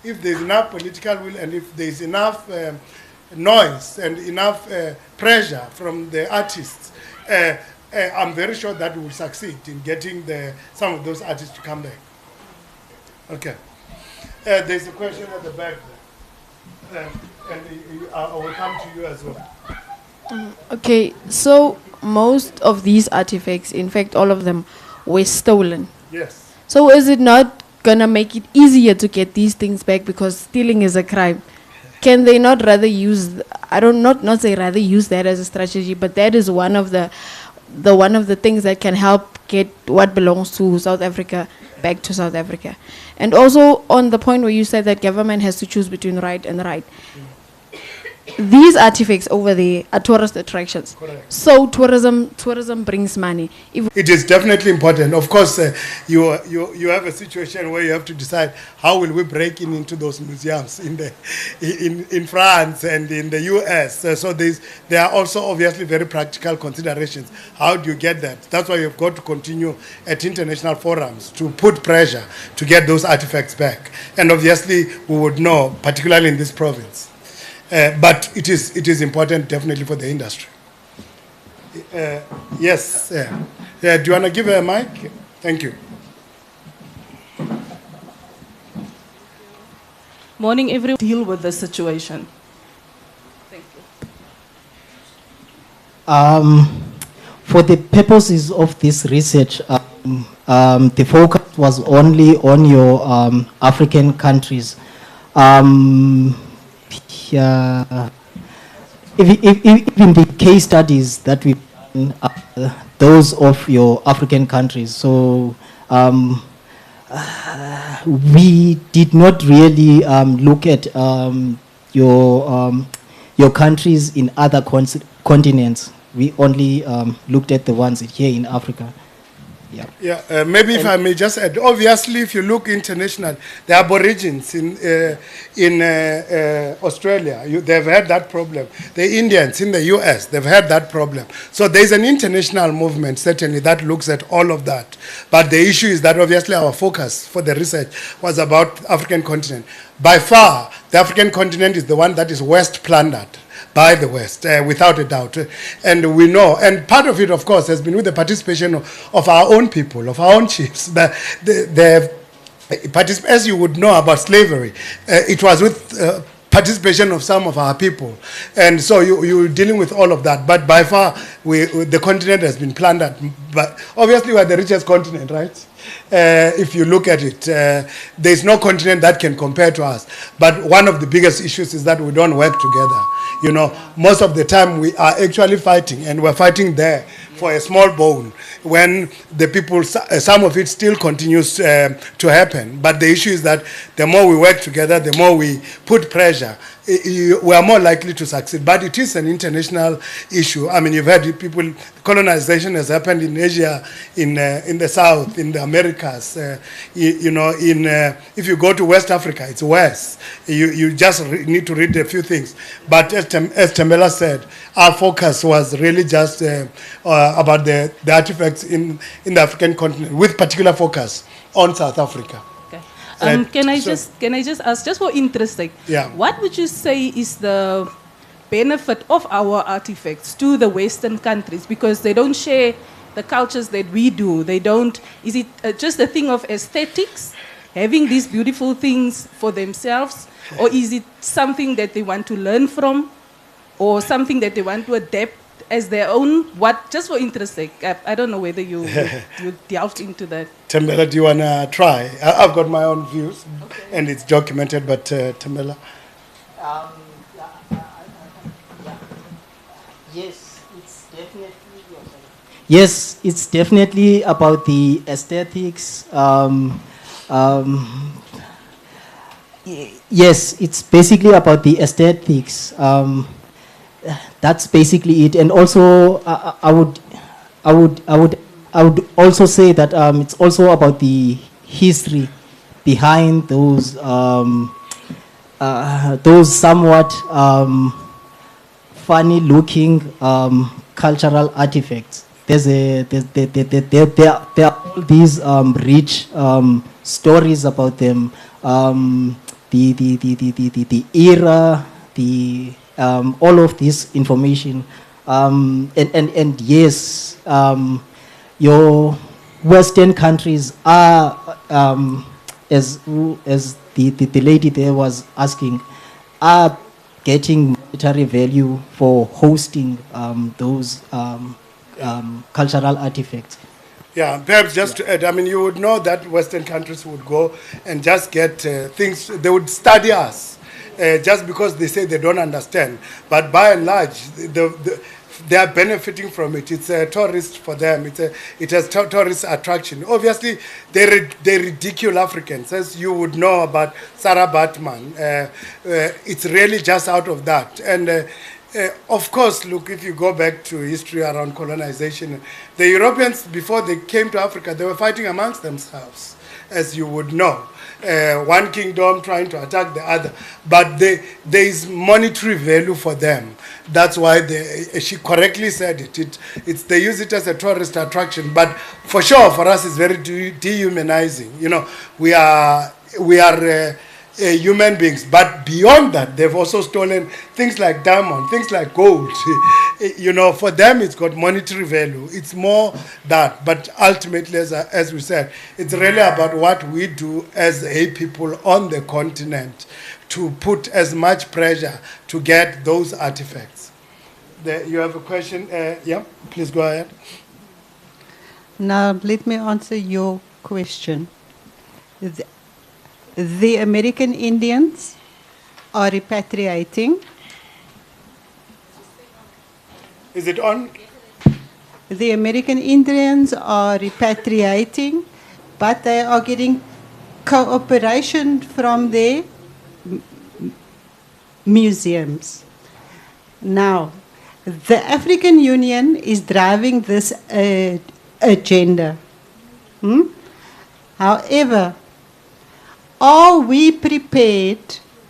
if there's enough political will and if there's enough noise and enough pressure from the artists, I'm very sure that we will succeed in getting some of those artists to come back. Okay. There's a question at the back there. And I will come to you as well. Okay, so most of these artifacts, in fact, all of them, were stolen. Yes. So is it not gonna make it easier to get these things back because stealing is a crime? Can they not rather use? I don't not say rather use that as a strategy, but that is one of the things that can help get what belongs to South Africa back to South Africa. And also on the point where you said that government has to choose between right and right. These artifacts over there are tourist attractions. Correct. So tourism brings money. It is definitely important. Of course, you have a situation where you have to decide how will we break into those museums in France and in the US. So there are also obviously very practical considerations. How do you get that? That's why you've got to continue at international forums to put pressure to get those artifacts back. And obviously, we would know, particularly in this province. But it is important definitely for the industry. Yes. Do you want to give her a mic? Thank you. Morning, everyone. Deal with the situation. Thank you. For the purposes of this research, the focus was only on your African countries. Even the case studies that we those of your African countries. So we did not really look at your countries in other continents. We only looked at the ones here in Africa. Yeah, maybe if I may just add, obviously if you look international, the Aborigines in Australia, they've had that problem. The Indians in the US, they've had that problem. So there's an international movement, certainly, that looks at all of that. But the issue is that obviously our focus for the research was about African continent. By far, the African continent is the one that is worst plundered by the West, without a doubt. And we know, and part of it, of course, has been with the participation of our own people, of our own chiefs. As you would know about slavery, it was with participation of some of our people. And so you're dealing with all of that. But by far, the continent has been plundered. But obviously, we're the richest continent, right? If you look at it, there's no continent that can compare to us. But one of the biggest issues is that we don't work together. You know, most of the time we are actually fighting, and we're fighting there for a small bone, when the people, some of it still continues to happen. But the issue is that the more we work together, the more we put pressure, we are more likely to succeed. But it is an international issue. I mean, you've heard people, colonization has happened in Asia, in the South, in the Americas. If you go to West Africa, it's worse. You just need to read a few things. But as Tembela said, our focus was really just about the artifacts in the African continent, with particular focus on South Africa. Can I just ask, just for interest sake, what would you say is the benefit of our artifacts to the Western countries? Because they don't share the cultures that we do. They don't. Is it just a thing of aesthetics, having these beautiful things for themselves, or is it something that they want to learn from, or something that they want to adapt as their own? What? Just for interest sake, I don't know whether you delved into that. Tembela, do you want to try? I've got my own views, and it's documented, but Tembela? Yes, it's definitely about the aesthetics. Yes, it's basically about the aesthetics. That's basically it. And also, I would also say that it's also about the history behind those somewhat funny-looking cultural artifacts. There are all these rich stories about them, the era, all of this information, and yes, your Western countries are, as the lady there was asking, are getting monetary value for hosting those cultural artifacts. Yeah, perhaps just to add, I mean, you would know that Western countries would go and just get things, they would study us just because they say they don't understand. But by and large, they are benefiting from it. It's a tourist for them. It has tourist attraction. Obviously, they ridicule Africans, as you would know about Sarah Batman. It's really just out of that. And of course, look, if you go back to history around colonization, the Europeans, before they came to Africa, they were fighting amongst themselves, as you would know. One kingdom trying to attack the other. But there is monetary value for them. That's why she correctly said it. They use it as a tourist attraction. But for sure, for us, it's very dehumanizing. You know, we are human beings, but beyond that, they've also stolen things like diamond, things like gold. You know, for them, it's got monetary value. It's more that, but ultimately, as we said, it's really about what we do as a people on the continent to put as much pressure to get those artifacts. You have a question? Yeah, please go ahead. Now, let me answer your question. The American Indians are repatriating. Is it on? The American Indians are repatriating, but they are getting cooperation from their museums. Now, the African Union is driving this agenda. However, are we prepared?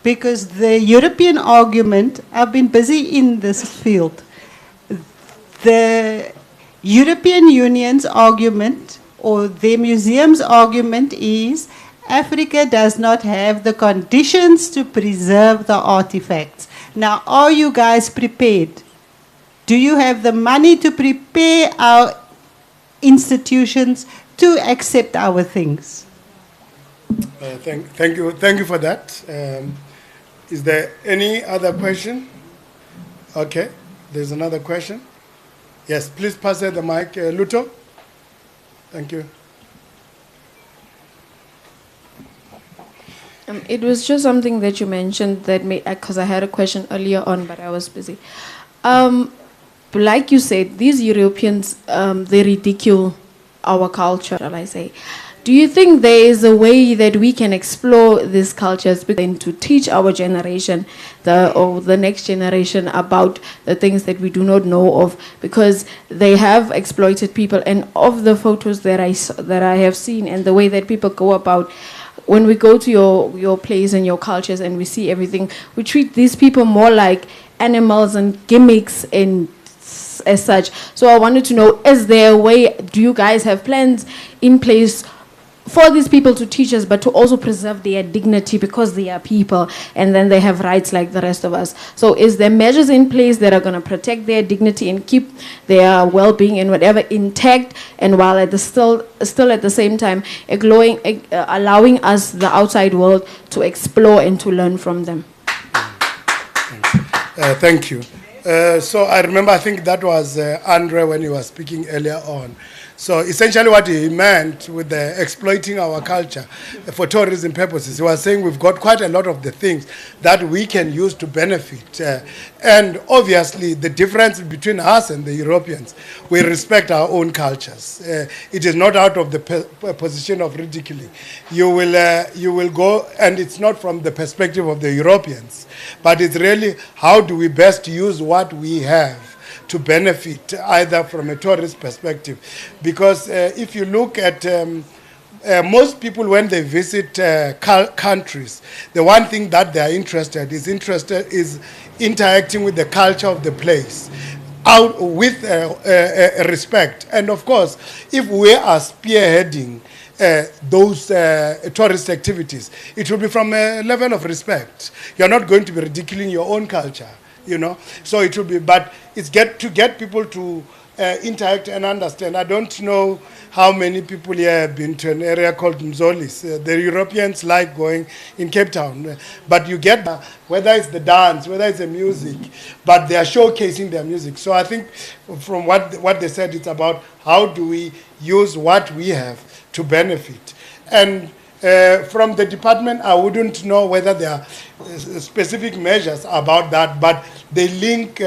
Because the European argument, I've been busy in this field. The European Union's argument, or the museum's argument, is Africa does not have the conditions to preserve the artifacts. Now, are you guys prepared? Do you have the money to prepare our institutions to accept our things? Thank you for that. Is there any other question? Okay, there's another question. Yes, please pass her the mic, Luto. Thank you. It was just something that you mentioned that made, because I had a question earlier on, but I was busy. like you said, these Europeans, they ridicule our culture, shall I say. Do you think there is a way that we can explore these cultures and to teach our generation, or the next generation, about the things that we do not know of, because they have exploited people? And of the photos that I have seen and the way that people go about, when we go to your place and your cultures and we see everything, we treat these people more like animals and gimmicks and as such. So I wanted to know, is there a way, do you guys have plans in place for these people to teach us, but to also preserve their dignity, because they are people and then they have rights like the rest of us? So is there measures in place that are going to protect their dignity and keep their well-being and whatever intact, and while at the still at the same time allowing us, the outside world, to explore and to learn from them? Thank you. So I remember, I think that was Andre when he was speaking earlier on. So essentially what he meant with the exploiting our culture for tourism purposes, he was saying we've got quite a lot of the things that we can use to benefit. And obviously the difference between us and the Europeans, we respect our own cultures. It is not out of the position of ridiculing. You will go, and it's not from the perspective of the Europeans, but it's really how do we best use what we have to benefit, either from a tourist perspective. Because if you look at most people, when they visit countries, the one thing that they are interested is interacting with the culture of the place, out with respect. And of course, if we are spearheading those tourist activities, it will be from a level of respect. You're not going to be ridiculing your own culture, you know. So it will be, but it's to get people to interact and understand. I don't know how many people here have been to an area called Mzolis. The Europeans like going in Cape Town, but you get whether it's the dance, whether it's the music, but they are showcasing their music. So I think from what they said, it's about how do we use what we have to benefit. And from the department, I wouldn't know whether there are specific measures about that, but they link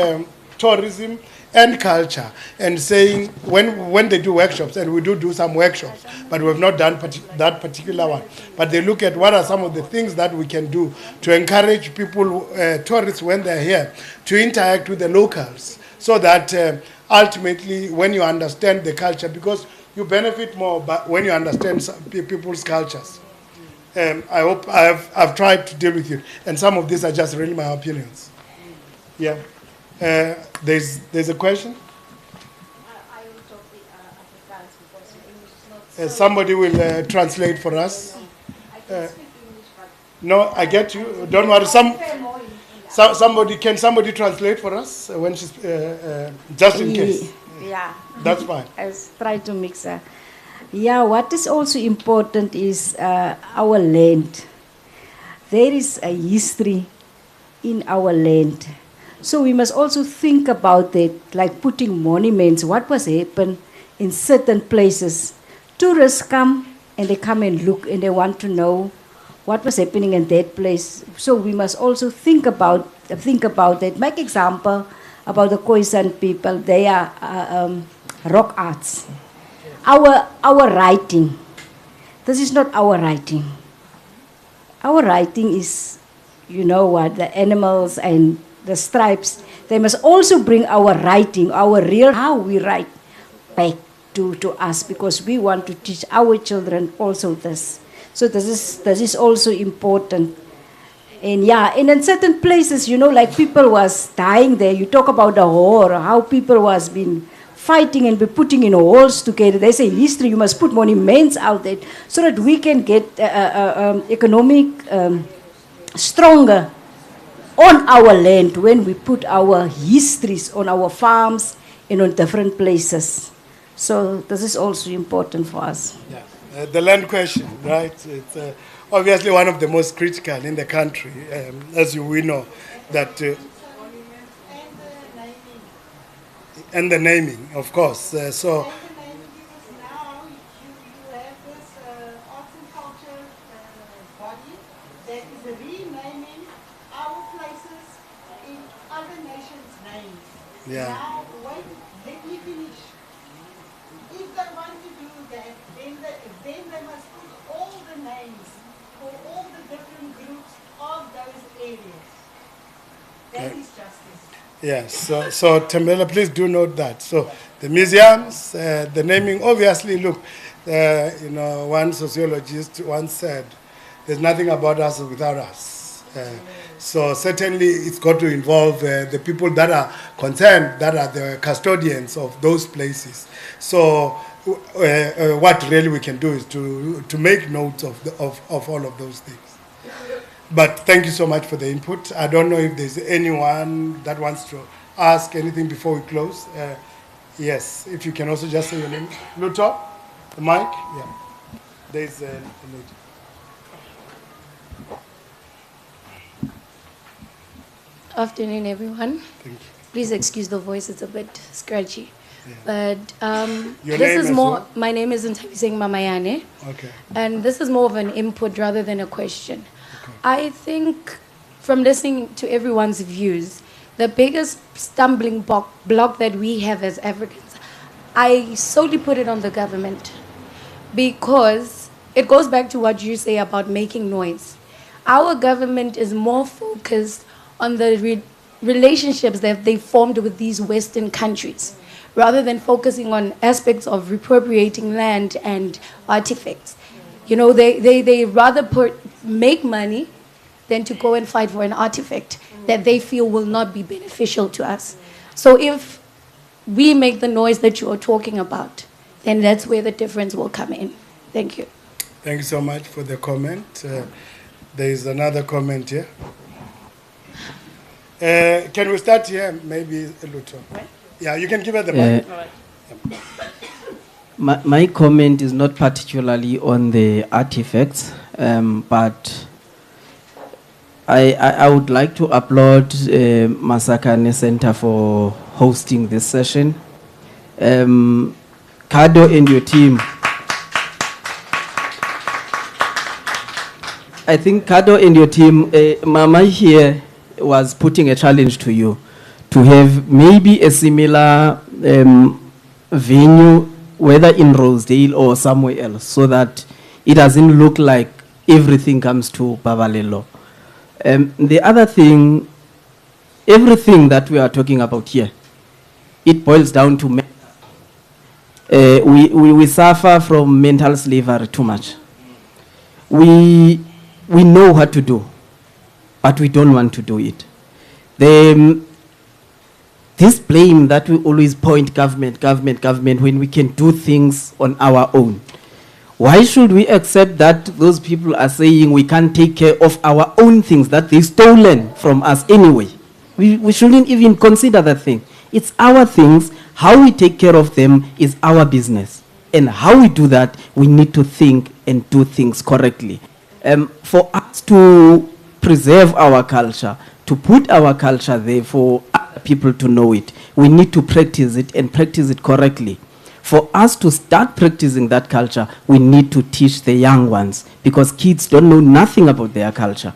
tourism and culture, and saying when they do workshops, and we do some workshops, but we have not done that particular one, but they look at what are some of the things that we can do to encourage people, tourists, when they're here, to interact with the locals, so that ultimately when you understand the culture, because you benefit more when you understand people's cultures. I hope I've tried to deal with you, and some of these are just really my opinions. Yeah. There's a question? Somebody will translate for us. No, I get you. Don't worry. Can somebody translate for us when she's just in case? Yeah, that's fine. I'll try to mix up. Yeah, what is also important is our land. There is a history in our land. So we must also think about it, like putting monuments, what was happened in certain places. Tourists come and they come and look and they want to know what was happening in that place. So we must also think about that. Make example about the Khoisan people. They are rock arts. Our writing. This is not our writing. Our writing is, you know what, the animals and the stripes. They must also bring our writing, our real, how we write, back to us, because we want to teach our children also this. So this is also important. And yeah, and in certain places, you know, like people was dying there. You talk about the war, how people was been fighting and be putting in holes together. They say history, you must put monuments out there so that we can get economic stronger on our land when we put our histories on our farms and on different places. So this is also important for us. Yeah. The land question, right? It's obviously one of the most critical in the country, as we know, that and the naming, of course. So. Yeah. Now, when Let me finish. If they want to do that, then they must put all the names for all the different groups of those areas. That is justice. Yes, so Tembela, please do note that. So the museums, the naming, obviously, look, one sociologist once said, there's nothing about us without us. So certainly it's got to involve the people that are concerned, that are the custodians of those places. So what really we can do is to make notes of all of those things. But thank you so much for the input. I don't know if there's anyone that wants to ask anything before we close. Yes, if you can also just say your name. Luto, the mic? Yeah. There's a lady. Afternoon, everyone. Thank you. Please excuse the voice, it's a bit scratchy. Yeah. But Your this name is as more, well? my name is Ntabiseng Mamayane. Okay. And this is more of an input rather than a question. I think from listening to everyone's views, the biggest stumbling block that we have as Africans, I solely put it on the government because it goes back to what you say about making noise. Our government is more focused on the relationships that they formed with these Western countries rather than focusing on aspects of reappropriating land and artifacts. You know, they rather make money than to go and fight for an artifact that they feel will not be beneficial to us. So if we make the noise that you are talking about, then that's where the difference will come in. Thank you. Thank you so much for the comment. There is another comment here. Can we start here? Maybe Luto. Yeah, you can give her the mic. My comment is not particularly on the artifacts, but I would like to applaud Masakhane Center for hosting this session. Kado and your team. I think Kado and your team, Mama here was putting a challenge to you to have maybe a similar venue, whether in Rosedale or somewhere else, so that it doesn't look like everything comes to Babalelo. The other thing, everything that we are talking about here, it boils down to we suffer from mental slavery too much. We know what to do, but we don't want to do it. This blame that we always point government, when we can do things on our own. Why should we accept that those people are saying we can't take care of our own things that they've stolen from us anyway? We shouldn't even consider that thing. It's our things. How we take care of them is our business. And how we do that, we need to think and do things correctly. For us to preserve our culture, to put our culture there for other people to know it, we need to practice it and practice it correctly. For us to start practicing that culture, we need to teach the young ones, because kids don't know nothing about their culture.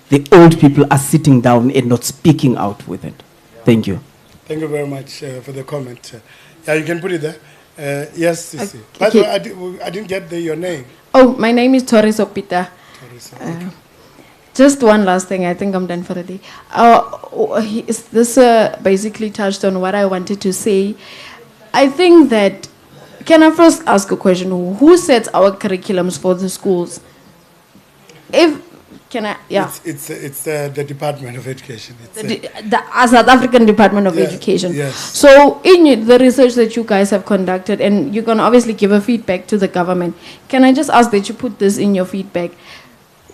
The old people are sitting down and not speaking out with it. Thank you. Thank you very much for the comment. Yeah, you can put it there. Yes, Sisi. By the way, I didn't get your name. Oh, my name is Torres Opita. Just one last thing. I think I'm done for the day. This basically touched on what I wanted to say. I think that, can I first ask a question? Who sets our curriculums for the schools? It's the Department of Education. The South African Department of Education. Yes. So in the research that you guys have conducted, and you can obviously give a feedback to the government, can I just ask that you put this in your feedback?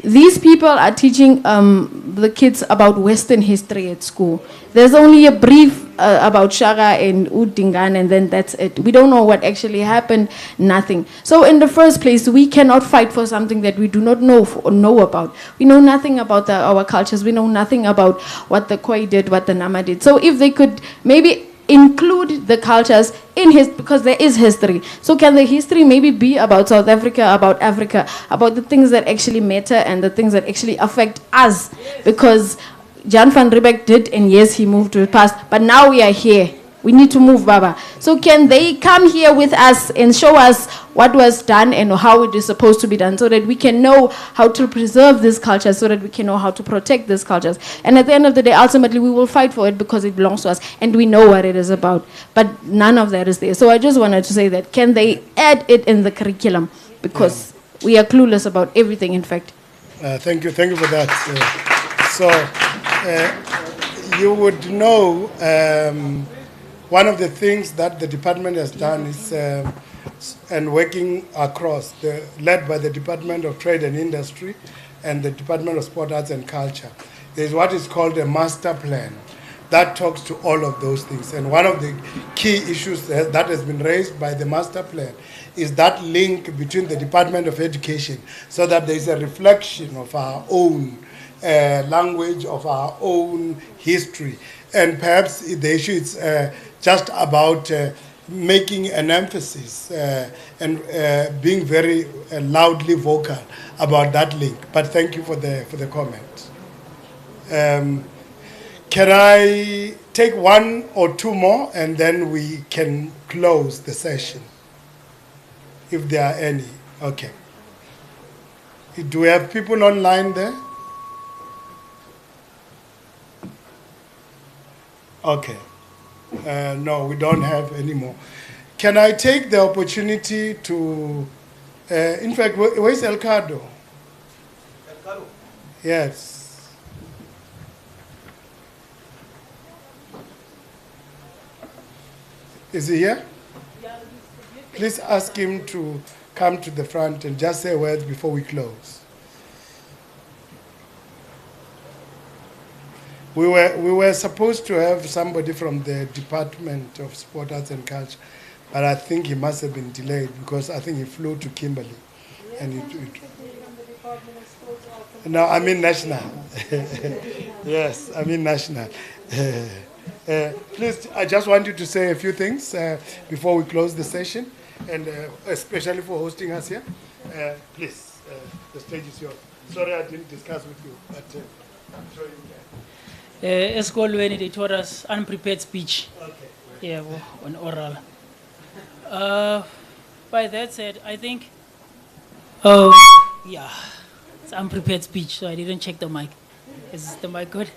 These people are teaching the kids about Western history at school. There's only a brief about Shaka and Udingan, and then that's it. We don't know what actually happened, nothing. So in the first place, we cannot fight for something that we do not know about. We know nothing about our cultures. We know nothing about what the Khoi did, what the Nama did. So if they could maybe include the cultures in because there is history. So can the history maybe be about South Africa, about Africa, about the things that actually matter and the things that actually affect us? Because Jan van Riebeck did, and yes, he moved to the past, but now we are here. We need to move, Baba. So can they come here with us and show us what was done and how it is supposed to be done so that we can know how to preserve this culture, so that we can know how to protect these cultures. And at the end of the day, ultimately, we will fight for it because it belongs to us and we know what it is about. But none of that is there. So I just wanted to say that, can they add it in the curriculum? Because we are clueless about everything, in fact. Thank you for that. You would know one of the things that the department has done is, and working across, led by the Department of Trade and Industry and the Department of Sport, Arts and Culture, is what is called a master plan that talks to all of those things. And one of the key issues that has been raised by the master plan is that link between the Department of Education, so that there is a reflection of our own language, of our own history. And perhaps the issue is just about making an emphasis and being very loudly vocal about that link. But thank you for the comment. Can I take one or two more and then we can close the session, if there are any? Okay. Do we have people online there? Okay. No, we don't have any more. Can I take the opportunity to, in fact, where's Elcado? Elcado? Yes. Is he here? Please ask him to come to the front and just say words before we close. We were supposed to have somebody from the Department of Sport, Arts and Culture, but I think he must have been delayed because I think he flew to Kimberley. And no, I mean national. Yes, I mean national. Please, I just want you to say a few things before we close the session, and especially for hosting us here. Please, the stage is yours. Sorry I didn't discuss with you, but I'm sure you can. Esikolweni they taught us unprepared speech. Okay. Yeah, on oral. By that said, I think, yeah, it's unprepared speech, so I didn't check the mic. Is the mic good?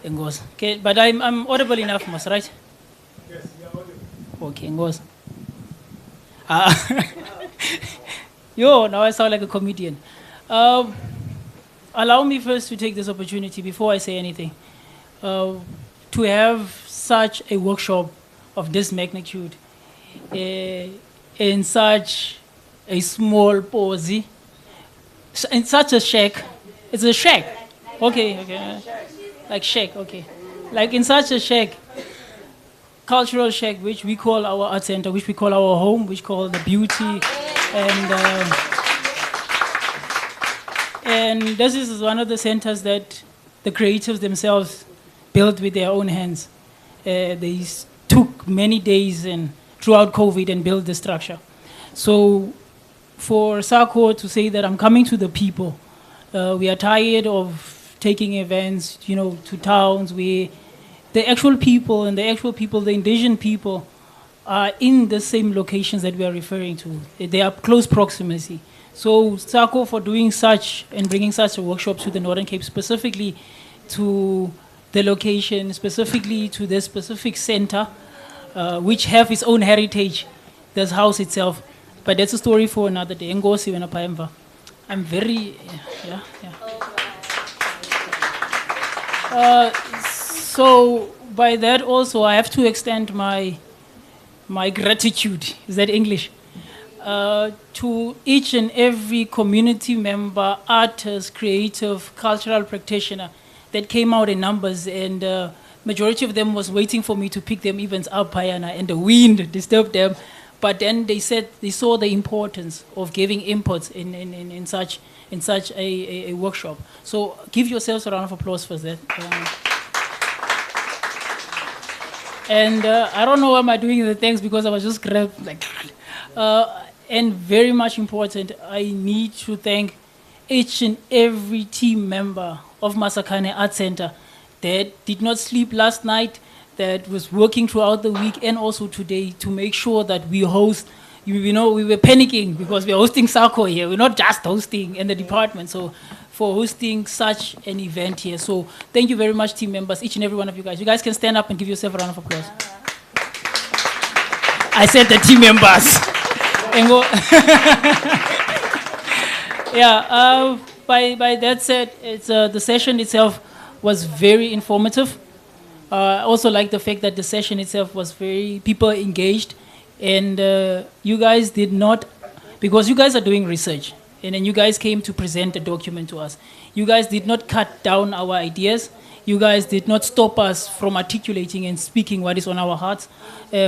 It goes. Okay, but I'm audible enough, Mas, right? Yes, you're audible. Okay, it goes. Yo, now I sound like a comedian. Allow me first to take this opportunity before I say anything. To have such a workshop of this magnitude in such a small posy, in such a shack. It's a shack. Okay. Like shack, okay. Like in such a shack, cultural shack, which we call our art center, which we call our home, which we call the beauty. And this is one of the centers that the creatives themselves built with their own hands. They took many days and throughout COVID and built the structure. So for SACO to say that I'm coming to the people, we are tired of taking events, to towns where the actual people, the indigenous people, are in the same locations that we are referring to. They are close proximity. So SACO for doing such and bringing such a workshop to the Northern Cape, specifically to the location, specifically to the specific center, which have its own heritage, this house itself. But that's a story for another day. I'm very, yeah. So by that also, I have to extend my gratitude. Is that English? To each and every community member, artist, creative, cultural practitioner that came out in numbers, and majority of them was waiting for me to pick them events up, and the wind disturbed them. But then they said they saw the importance of giving inputs in such a workshop. So give yourselves a round of applause for that. And I don't know why am I doing the thanks, because I was just grabbed like. And very much important, I need to thank each and every team member of Masakhane Art Center that did not sleep last night, that was working throughout the week and also today to make sure that we host. We were panicking because we're hosting SACO here. We're not just hosting in the department. So for hosting such an event here. So thank you very much, team members, each and every one of you guys. You guys can stand up and give yourself a round of applause. I said the team members. Yeah, by that said, it's, the session itself was very informative. I also like the fact that the session itself was very people engaged. And you guys did not, because you guys are doing research, and then you guys came to present a document to us. You guys did not cut down our ideas. You guys did not stop us from articulating and speaking what is on our hearts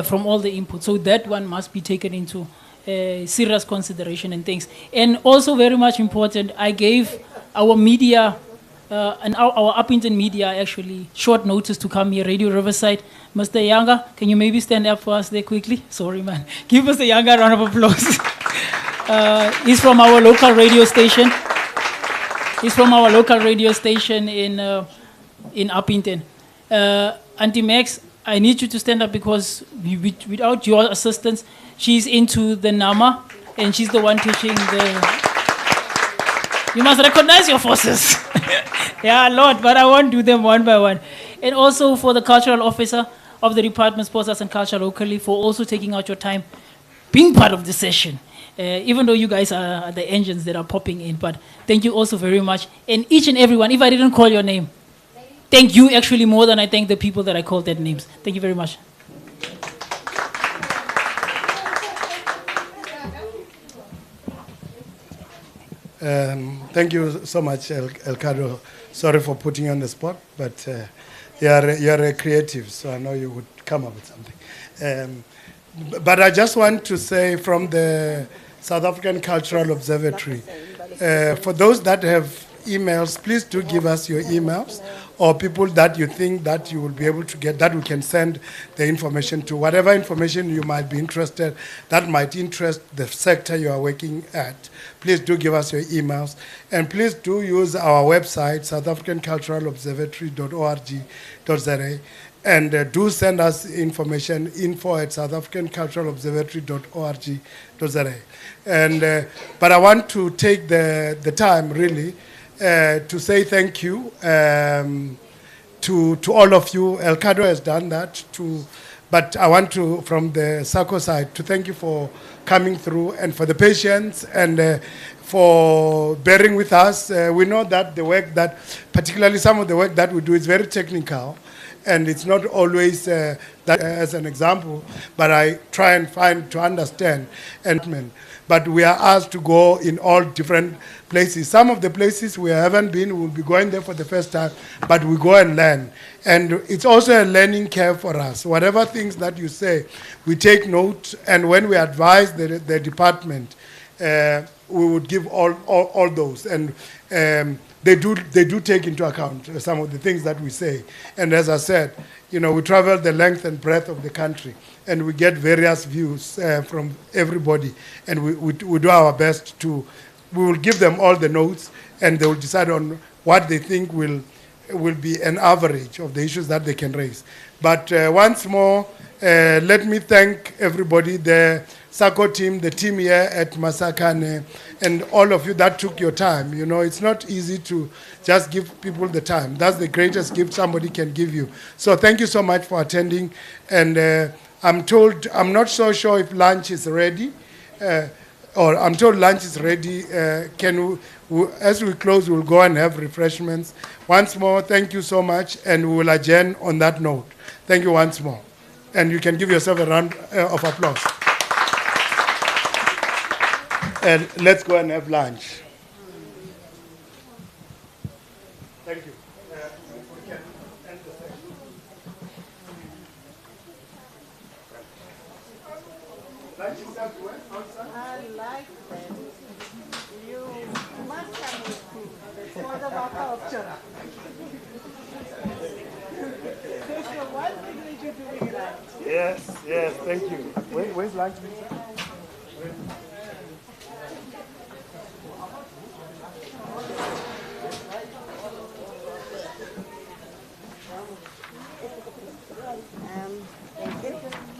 from all the input. So that one must be taken into serious consideration and things. And also very much important, I gave our media, and our Upington media actually short notice to come here, Radio Riverside. Mr. Younger, can you maybe stand up for us there quickly? Sorry, man. Give Mr. Younger a round of applause. He's from our local radio station. He's from our local radio station in Upington. Auntie Max, I need you to stand up because without your assistance, she's into the NAMA and she's the one teaching the... You must recognize your forces. Yeah, a lot, but I won't do them one by one. And also for the cultural officer of the Department of Sports, Arts and Culture locally for also taking out your time, being part of the session. Even though you guys are the engines that are popping in, but thank you also very much. And each and everyone, if I didn't call your name, thank you actually more than I thank the people that I called their names. Thank you very much. Thank you so much, Elcado. Sorry for putting you on the spot, but you're a creative, so I know you would come up with something. But I just want to say from the South African Cultural Observatory, for those that have emails, please do give us your emails or people that you think that you will be able to get, that we can send the information to. Whatever information you might be interested, that might interest the sector you are working at, please do give us your emails. And please do use our website, southafricanculturalobservatory.org.za, and do send us information, info@southafricanculturalobservatory.org.za. And but I want to take the time really to say thank you to all of you. Elcado has done that but I want to, from the SACO side, to thank you for coming through and for the patience and for bearing with us. We know that the work that, particularly some of the work that we do is very technical, and it's not always that as an example, but I try and find to understand. But we are asked to go in all different places. Some of the places we haven't been, we'll be going there for the first time, but we go and learn. And it's also a learning curve for us. Whatever things that you say, we take note, and when we advise the department, we would give all those. And they do take into account some of the things that we say. And as I said, we travel the length and breadth of the country, and we get various views from everybody, and we do our best we will give them all the notes, and they will decide on what they think will be an average of the issues that they can raise. But once more, let me thank everybody, the SACO team, the team here at Masakhane, and all of you that took your time. It's not easy to just give people the time. That's the greatest gift somebody can give you. So thank you so much for attending. And I'm not so sure if lunch is ready, or I'm told lunch is ready. As we close, we'll go and have refreshments. Once more, thank you so much, and we will adjourn on that note. Thank you once more. And you can give yourself a round of applause. And let's go and have lunch. Thank you. We can end the session. Lunch is served where? Outside? I like that. You must come with food. It's part of our culture. That's the one thing that you're doing right. Yes, thank you. Where's lunch? Thank you.